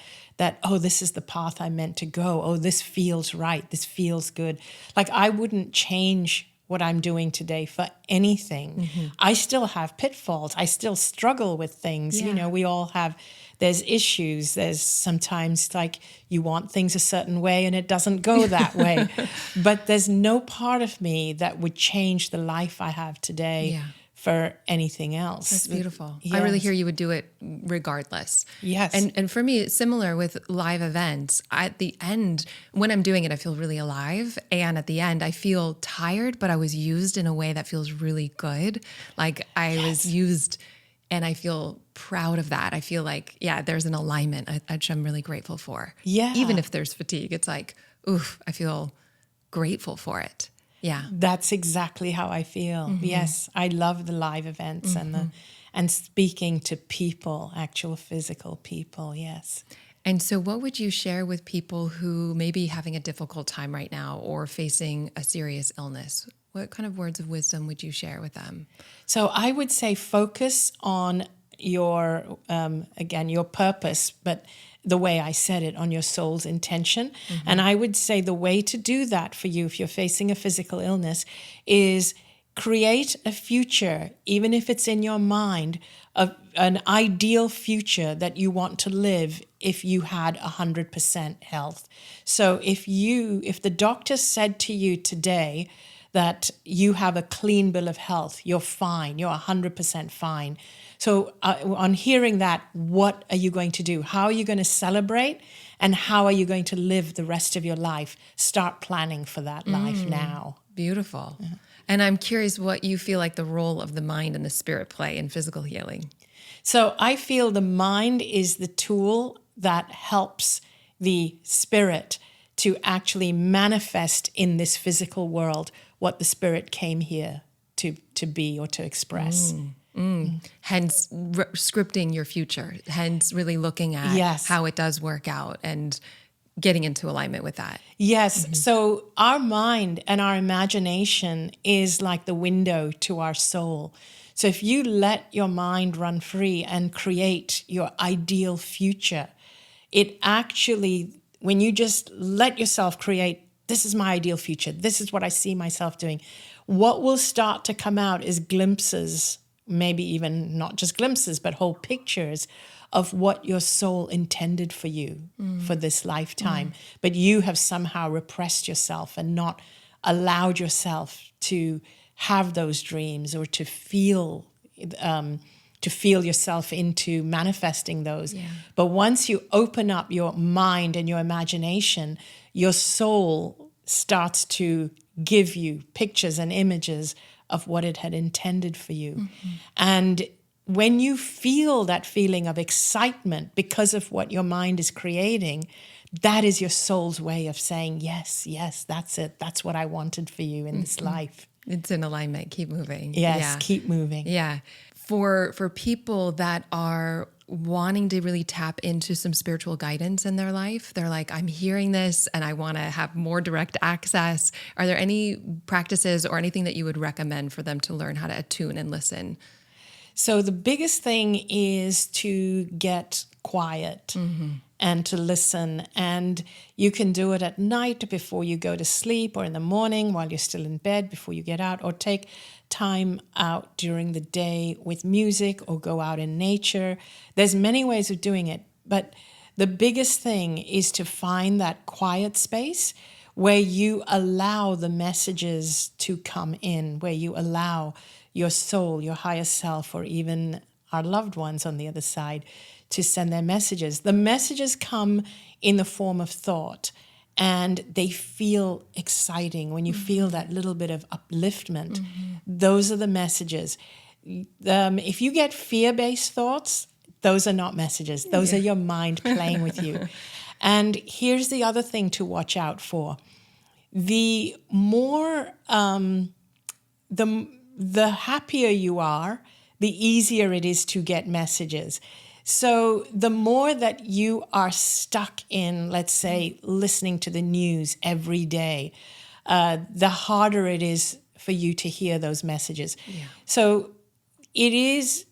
oh, this is the path I'm meant to go. Oh, this feels right. This feels good. Like I wouldn't change what I'm doing today for anything. I still have pitfalls. I still struggle with things. Yeah. You know, we all have, there's issues. There's sometimes like you want things a certain way and it doesn't go that way. But there's no part of me that would change the life I have today for anything else. That's beautiful. Yes. I really hear you would do it regardless. Yes. And for me, it's similar with live events. At the end, when I'm doing it, I feel really alive. And at the end, I feel tired, but I was used in a way that feels really good. Like I was used, and I feel proud of that. I feel like, there's an alignment, which I'm really grateful for. Yeah. Even if there's fatigue, it's like, oof, I feel grateful for it. Yeah. That's exactly how I feel. Yes, I love the live events and speaking to people, actual physical people. Yes. And so what would you share with people who may be having a difficult time right now or facing a serious illness? What kind of words of wisdom would you share with them? So I would say focus on your, again, your purpose, but the way I said it, on your soul's intention. And I would say the way to do that for you, if you're facing a physical illness, is create a future, even if it's in your mind, of an ideal future that you want to live if you had 100% health. So if the doctor said to you today that you have a clean bill of health, you're fine, you're 100% fine. So on hearing that, what are you going to do? How are you going to celebrate? And how are you going to live the rest of your life? Start planning for that life now. Beautiful. And I'm curious what you feel like the role of the mind and the spirit play in physical healing. So I feel the mind is the tool that helps the spirit to actually manifest in this physical world what the spirit came here to be or to express. Hence scripting your future, hence really looking at how it does work out and getting into alignment with that. Yes. So our mind and our imagination is like the window to our soul. So if you let your mind run free and create your ideal future, it actually, when you just let yourself create, this is my ideal future, this is what I see myself doing, what will start to come out is glimpses, maybe even not just glimpses, but whole pictures of what your soul intended for you for this lifetime. But you have somehow repressed yourself and not allowed yourself to have those dreams or to feel yourself into manifesting those. Yeah. But once you open up your mind and your imagination, your soul starts to give you pictures and images of what it had intended for you. And when you feel that feeling of excitement because of what your mind is creating, that is your soul's way of saying, yes, that's it. That's what I wanted for you in this life. It's in alignment. Keep moving. Yes, keep moving. Yeah. For people that are wanting to really tap into some spiritual guidance in their life? They're like, I'm hearing this and I want to have more direct access. Are there any practices or anything that you would recommend for them to learn how to attune and listen? So the biggest thing is to get quiet and to listen. And you can do it at night before you go to sleep, or in the morning while you're still in bed before you get out, or take time out during the day with music, or go out in nature. There's many ways of doing it, but the biggest thing is to find that quiet space where you allow the messages to come in, where you allow your soul, your higher self, or even our loved ones on the other side to send their messages. The messages come in the form of thought, and they feel exciting. When you feel that little bit of upliftment, those are the messages. If you get fear-based thoughts, those are not messages. Those are your mind playing with you. And here's the other thing to watch out for. The more, the happier you are, the easier it is to get messages. So the more that you are stuck in, let's say, listening to the news every day, the harder it is for you to hear those messages. Yeah. So it is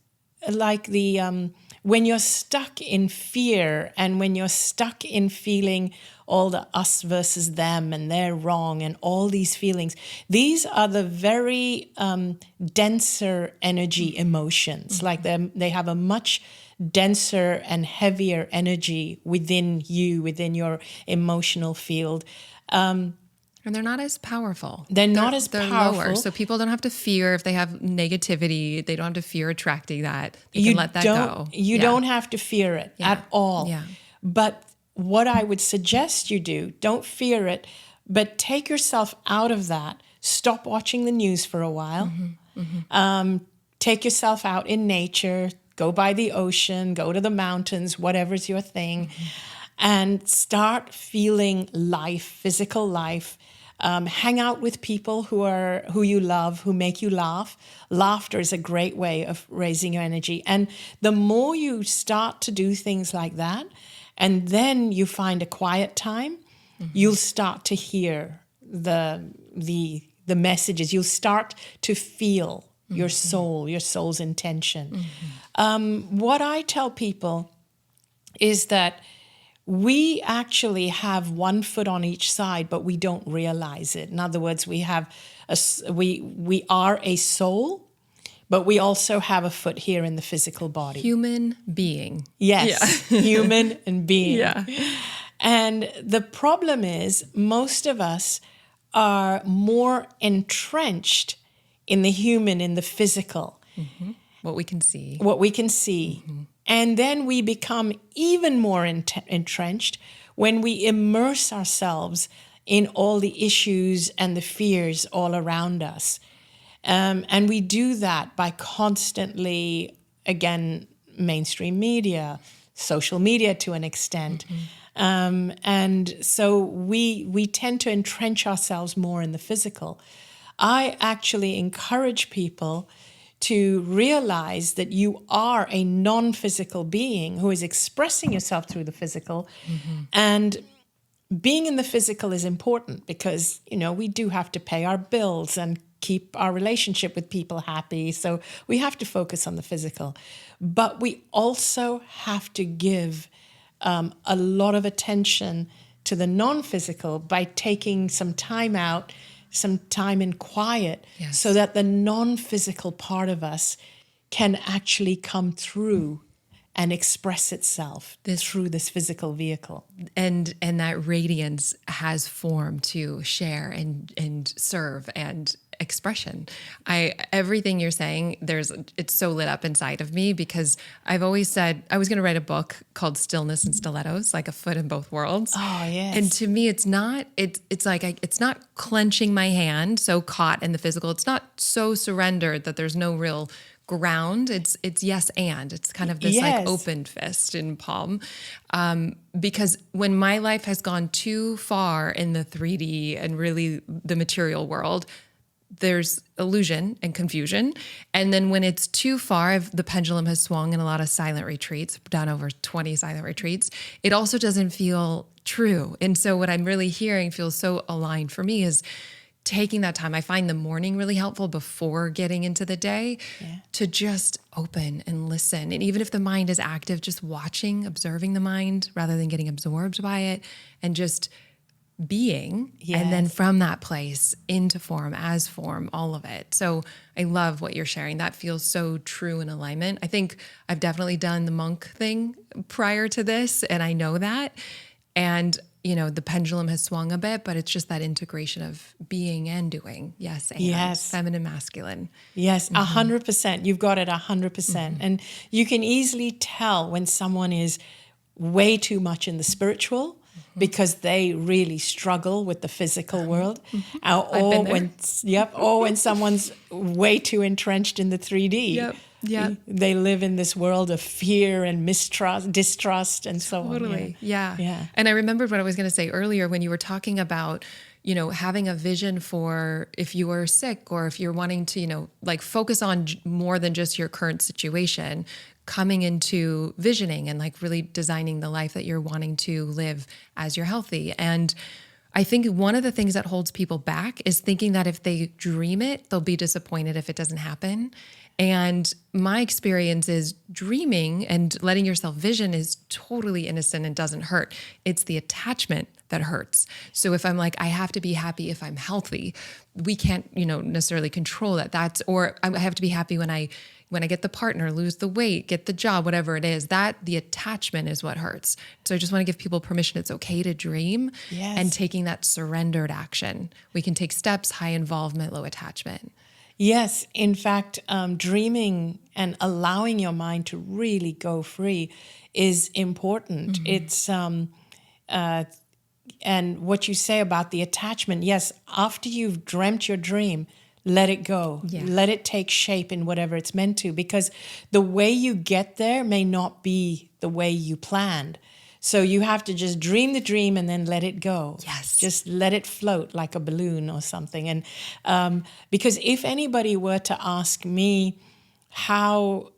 like when you're stuck in fear, and when you're stuck in feeling all the us versus them and they're wrong and all these feelings, these are the very denser energy emotions. Like they have a much denser and heavier energy within you, within your emotional field. And they're not as powerful. They're not as they're powerful. Lower. So people don't have to fear if they have negativity. They don't have to fear attracting that. They can let that go. You don't have to fear it at all. Yeah. But what I would suggest you do, don't fear it, but take yourself out of that. Stop watching the news for a while. Take yourself out in nature. Go by the ocean. Go to the mountains, whatever's your thing. And start feeling life, physical life. Hang out with people who you love, who make you laugh. Laughter is a great way of raising your energy. And the more you start to do things like that, and then you find a quiet time, you'll start to hear the messages. You'll start to feel your soul, your soul's intention. What I tell people is that we actually have one foot on each side, but we don't realize it. In other words, we are a soul, but we also have a foot here in the physical body. Human being. Yes, yeah. Human and being. Yeah. And the problem is most of us are more entrenched in the human, in the physical. What we can see. And then we become even more entrenched when we immerse ourselves in all the issues and the fears all around us. And we do that by constantly, again, mainstream media, social media to an extent. And so we tend to entrench ourselves more in the physical. I actually encourage people to realize that you are a non-physical being who is expressing yourself through the physical. And being in the physical is important because, we do have to pay our bills and keep our relationship with people happy. So we have to focus on the physical. But we also have to give a lot of attention to the non-physical by taking some time out, some time in quiet, so that the non-physical part of us can actually come through and express itself through this physical vehicle. And that radiance has form to share and serve and expression. Everything you're saying, it's so lit up inside of me because I've always said I was going to write a book called Stillness and Stilettos, like a foot in both worlds. Oh, yes. And to me, it's not clenching my hand, so caught in the physical. It's not so surrendered that there's no real ground. It's yes and. It's kind of this like open fist in palm. Because when my life has gone too far in the 3D and really the material world, there's illusion and confusion. And then when it's too far, the pendulum has swung in a lot of silent retreats, done over 20 silent retreats, it also doesn't feel true. And so what I'm really hearing feels so aligned for me is taking that time. I find the morning really helpful before getting into the day to just open and listen. And even if the mind is active, just watching, observing the mind rather than getting absorbed by it, and just being, and then from that place into form, as form, all of it. So I love what you're sharing. That feels so true in alignment. I think I've definitely done the monk thing prior to this, and I know that. And, the pendulum has swung a bit, but it's just that integration of being and doing. Yes. And feminine, masculine. Yes. 100%. You've got it 100%. And you can easily tell when someone is way too much in the spiritual because they really struggle with the physical world, or when someone's way too entrenched in the 3D. They live in this world of fear and mistrust, distrust, and so on. Yeah. And I remembered what I was going to say earlier when you were talking about, having a vision for if you are sick or if you're wanting to, focus on more than just your current situation, coming into visioning and really designing the life that you're wanting to live as you're healthy. And I think one of the things that holds people back is thinking that if they dream it, they'll be disappointed if it doesn't happen. And my experience is dreaming and letting yourself vision is totally innocent and doesn't hurt. It's the attachment that hurts. So if I'm I have to be happy if I'm healthy, we can't, necessarily control that. Or I have to be happy when I get the partner, lose the weight, get the job, whatever it is, that the attachment is what hurts. So I just want to give people permission. It's okay to dream and taking that surrendered action. We can take steps, high involvement, low attachment. Yes. In fact, dreaming and allowing your mind to really go free is important. It's, and what you say about the attachment, yes, after you've dreamt your dream, let it go. Let it take shape in whatever it's meant to, because the way you get there may not be the way you planned. So you have to just dream the dream and then let it go. Yes. Just let it float like a balloon or something. And because if anybody were to ask me, how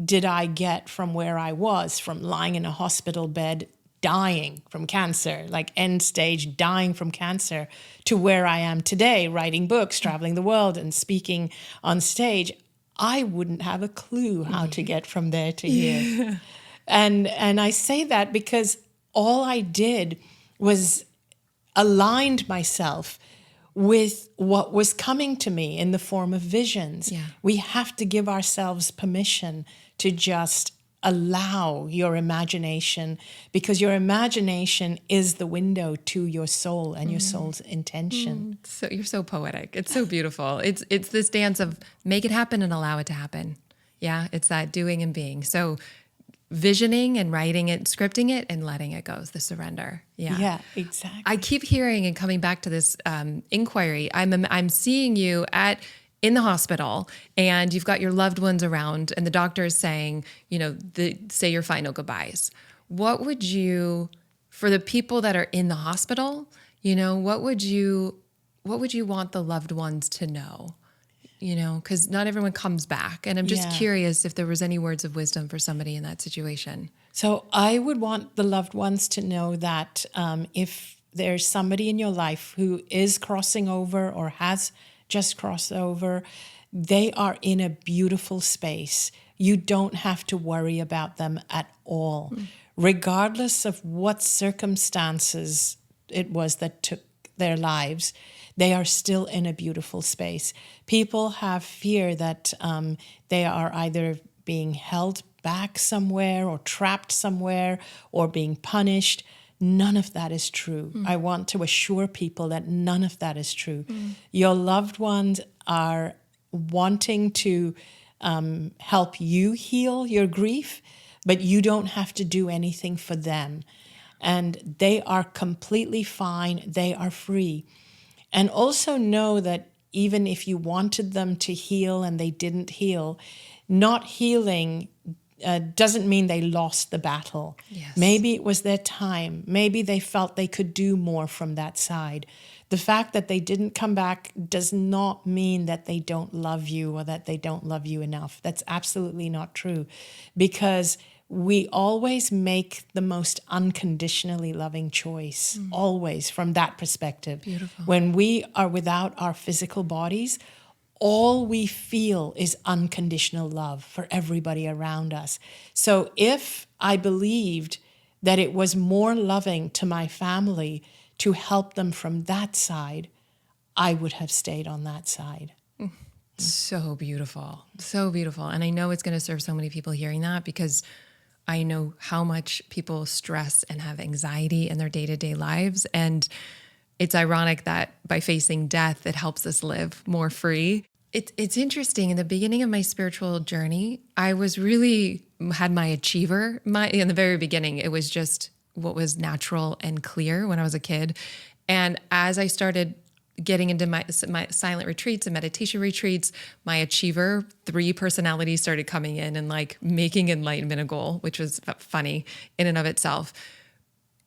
did I get from where I was, from lying in a hospital bed, dying from cancer, like end stage dying from cancer, to where I am today, writing books, traveling the world and speaking on stage, I wouldn't have a clue how to get from there to here. And I say that because all I did was aligned myself with what was coming to me in the form of visions. We have to give ourselves permission to just allow your imagination, because your imagination is the window to your soul and your soul's intention. So you're so poetic. It's so beautiful. It's this dance of make it happen and allow it to happen. Yeah, it's that doing and being. So visioning and writing it, scripting it, and letting it go is the surrender. Yeah, exactly. I keep hearing and coming back to this inquiry. I'm seeing you in the hospital, and you've got your loved ones around, and the doctor is saying, say your final goodbyes. What would you, for the people that are in the hospital, what would you want the loved ones to know? Because not everyone comes back. And I'm just curious if there was any words of wisdom for somebody in that situation. So I would want the loved ones to know that if there's somebody in your life who is crossing over or has just crossed over, they are in a beautiful space. You don't have to worry about them at all, regardless of what circumstances it was that took their lives. They are still in a beautiful space. People have fear that they are either being held back somewhere or trapped somewhere or being punished. None of that is true. I want to assure people that none of that is true. Your loved ones are wanting to help you heal your grief, but you don't have to do anything for them. And they are completely fine. They are free. And also know that even if you wanted them to heal and they didn't heal, not healing doesn't mean they lost the battle. Yes. Maybe it was their time. Maybe they felt they could do more from that side. The fact that they didn't come back does not mean that they don't love you or that they don't love you enough. That's absolutely not true, because we always make the most unconditionally loving choice, always from that perspective. Beautiful. When we are without our physical bodies, all we feel is unconditional love for everybody around us. So if I believed that it was more loving to my family to help them from that side, I would have stayed on that side. So beautiful. So beautiful. And I know it's going to serve so many people hearing that, because I know how much people stress and have anxiety in their day-to-day lives. And it's ironic that by facing death, it helps us live more free. It's interesting. In the beginning of my spiritual journey, I was really had my achiever. In the very beginning, it was just what was natural and clear when I was a kid. And as I started getting into my silent retreats and meditation retreats, my achiever 3 personalities started coming in and like making enlightenment a goal, which was funny in and of itself.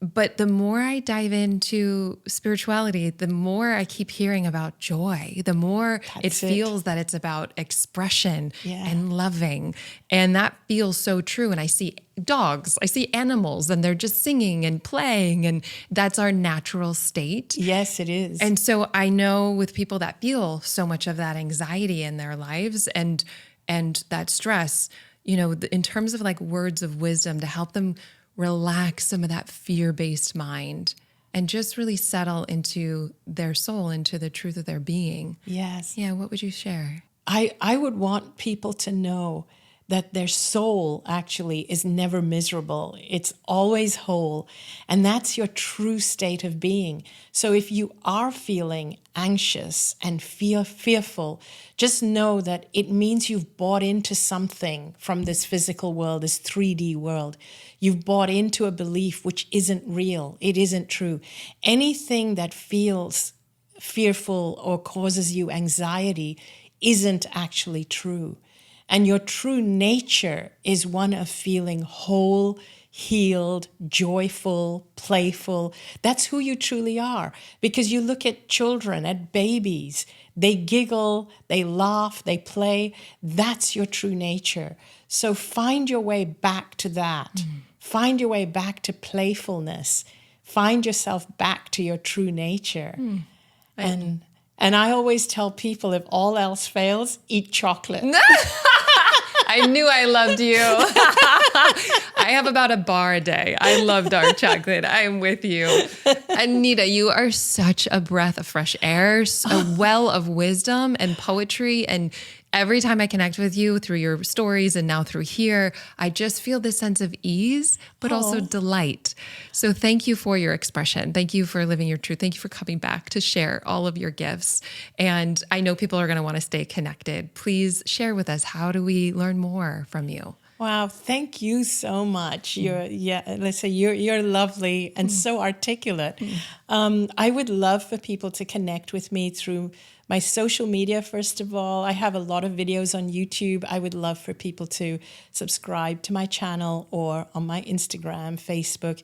But the more I dive into spirituality, the more I keep hearing about joy, the more it feels that it's about expression and loving. And that feels so true. And I see dogs, I see animals, and they're just singing and playing, and that's our natural state. Yes, it is. And so I know with people that feel so much of that anxiety in their lives and that stress, you know, in terms of like words of wisdom to help them relax some of that fear-based mind and just really settle into their soul, into the truth of their being. Yes. Yeah, what would you share? I would want people to know that their soul actually is never miserable. It's always whole. And that's your true state of being. So if you are feeling anxious and fearful, just know that it means you've bought into something from this physical world, this 3D world. You've bought into a belief which isn't real. It isn't true. Anything that feels fearful or causes you anxiety isn't actually true. And your true nature is one of feeling whole, healed, joyful, playful. That's who you truly are. Because you look at children, at babies, they giggle, they laugh, they play. That's your true nature. So find your way back to that. Find your way back to playfulness. Find yourself back to your true nature. And I always tell people, if all else fails, eat chocolate. I knew I loved you. I have about a bar a day. I love dark chocolate. I am with you. Anita, you are such a breath of fresh air, a well of wisdom and poetry. And every time I connect with you through your stories and now through here, I just feel this sense of ease, but also delight. So thank you for your expression. Thank you for living your truth. Thank you for coming back to share all of your gifts. And I know people are going to want to stay connected. Please share with us, how do we learn more from you? Wow, thank you so much. Alyssa, you're lovely and so articulate. I would love for people to connect with me through my social media, first of all. I have a lot of videos on YouTube. I would love for people to subscribe to my channel or on my Instagram, Facebook.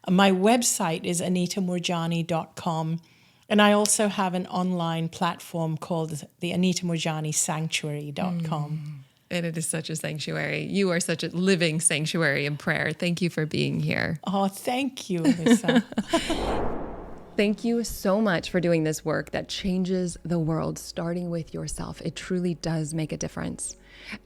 My website is anitamoorjani.com. And I also have an online platform called the anitamoorjanisanctuary.com. And it is such a sanctuary. You are such a living sanctuary in prayer. Thank you for being here. Oh, thank you, Alyssa. Thank you so much for doing this work that changes the world, starting with yourself. It truly does make a difference.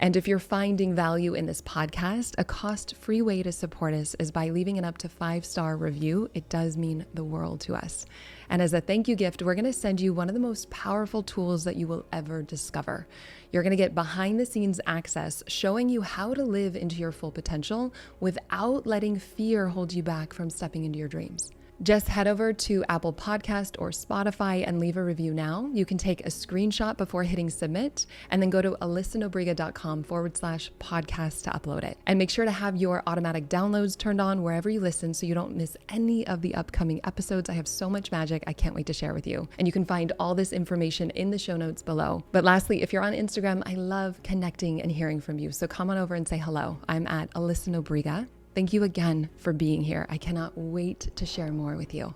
And if you're finding value in this podcast, a cost-free way to support us is by leaving an up to 5-star review. It does mean the world to us. And as a thank you gift, we're going to send you one of the most powerful tools that you will ever discover. You're going to get behind the scenes access showing you how to live into your full potential without letting fear hold you back from stepping into your dreams. Just head over to Apple Podcast or Spotify and leave a review now. You can take a screenshot before hitting submit and then go to alyssanobriga.com/podcast to upload it. And make sure to have your automatic downloads turned on wherever you listen so you don't miss any of the upcoming episodes. I have so much magic I can't wait to share with you. And you can find all this information in the show notes below. But lastly, if you're on Instagram, I love connecting and hearing from you. So come on over and say hello. I'm at Alyssa Nobriga. Thank you again for being here. I cannot wait to share more with you.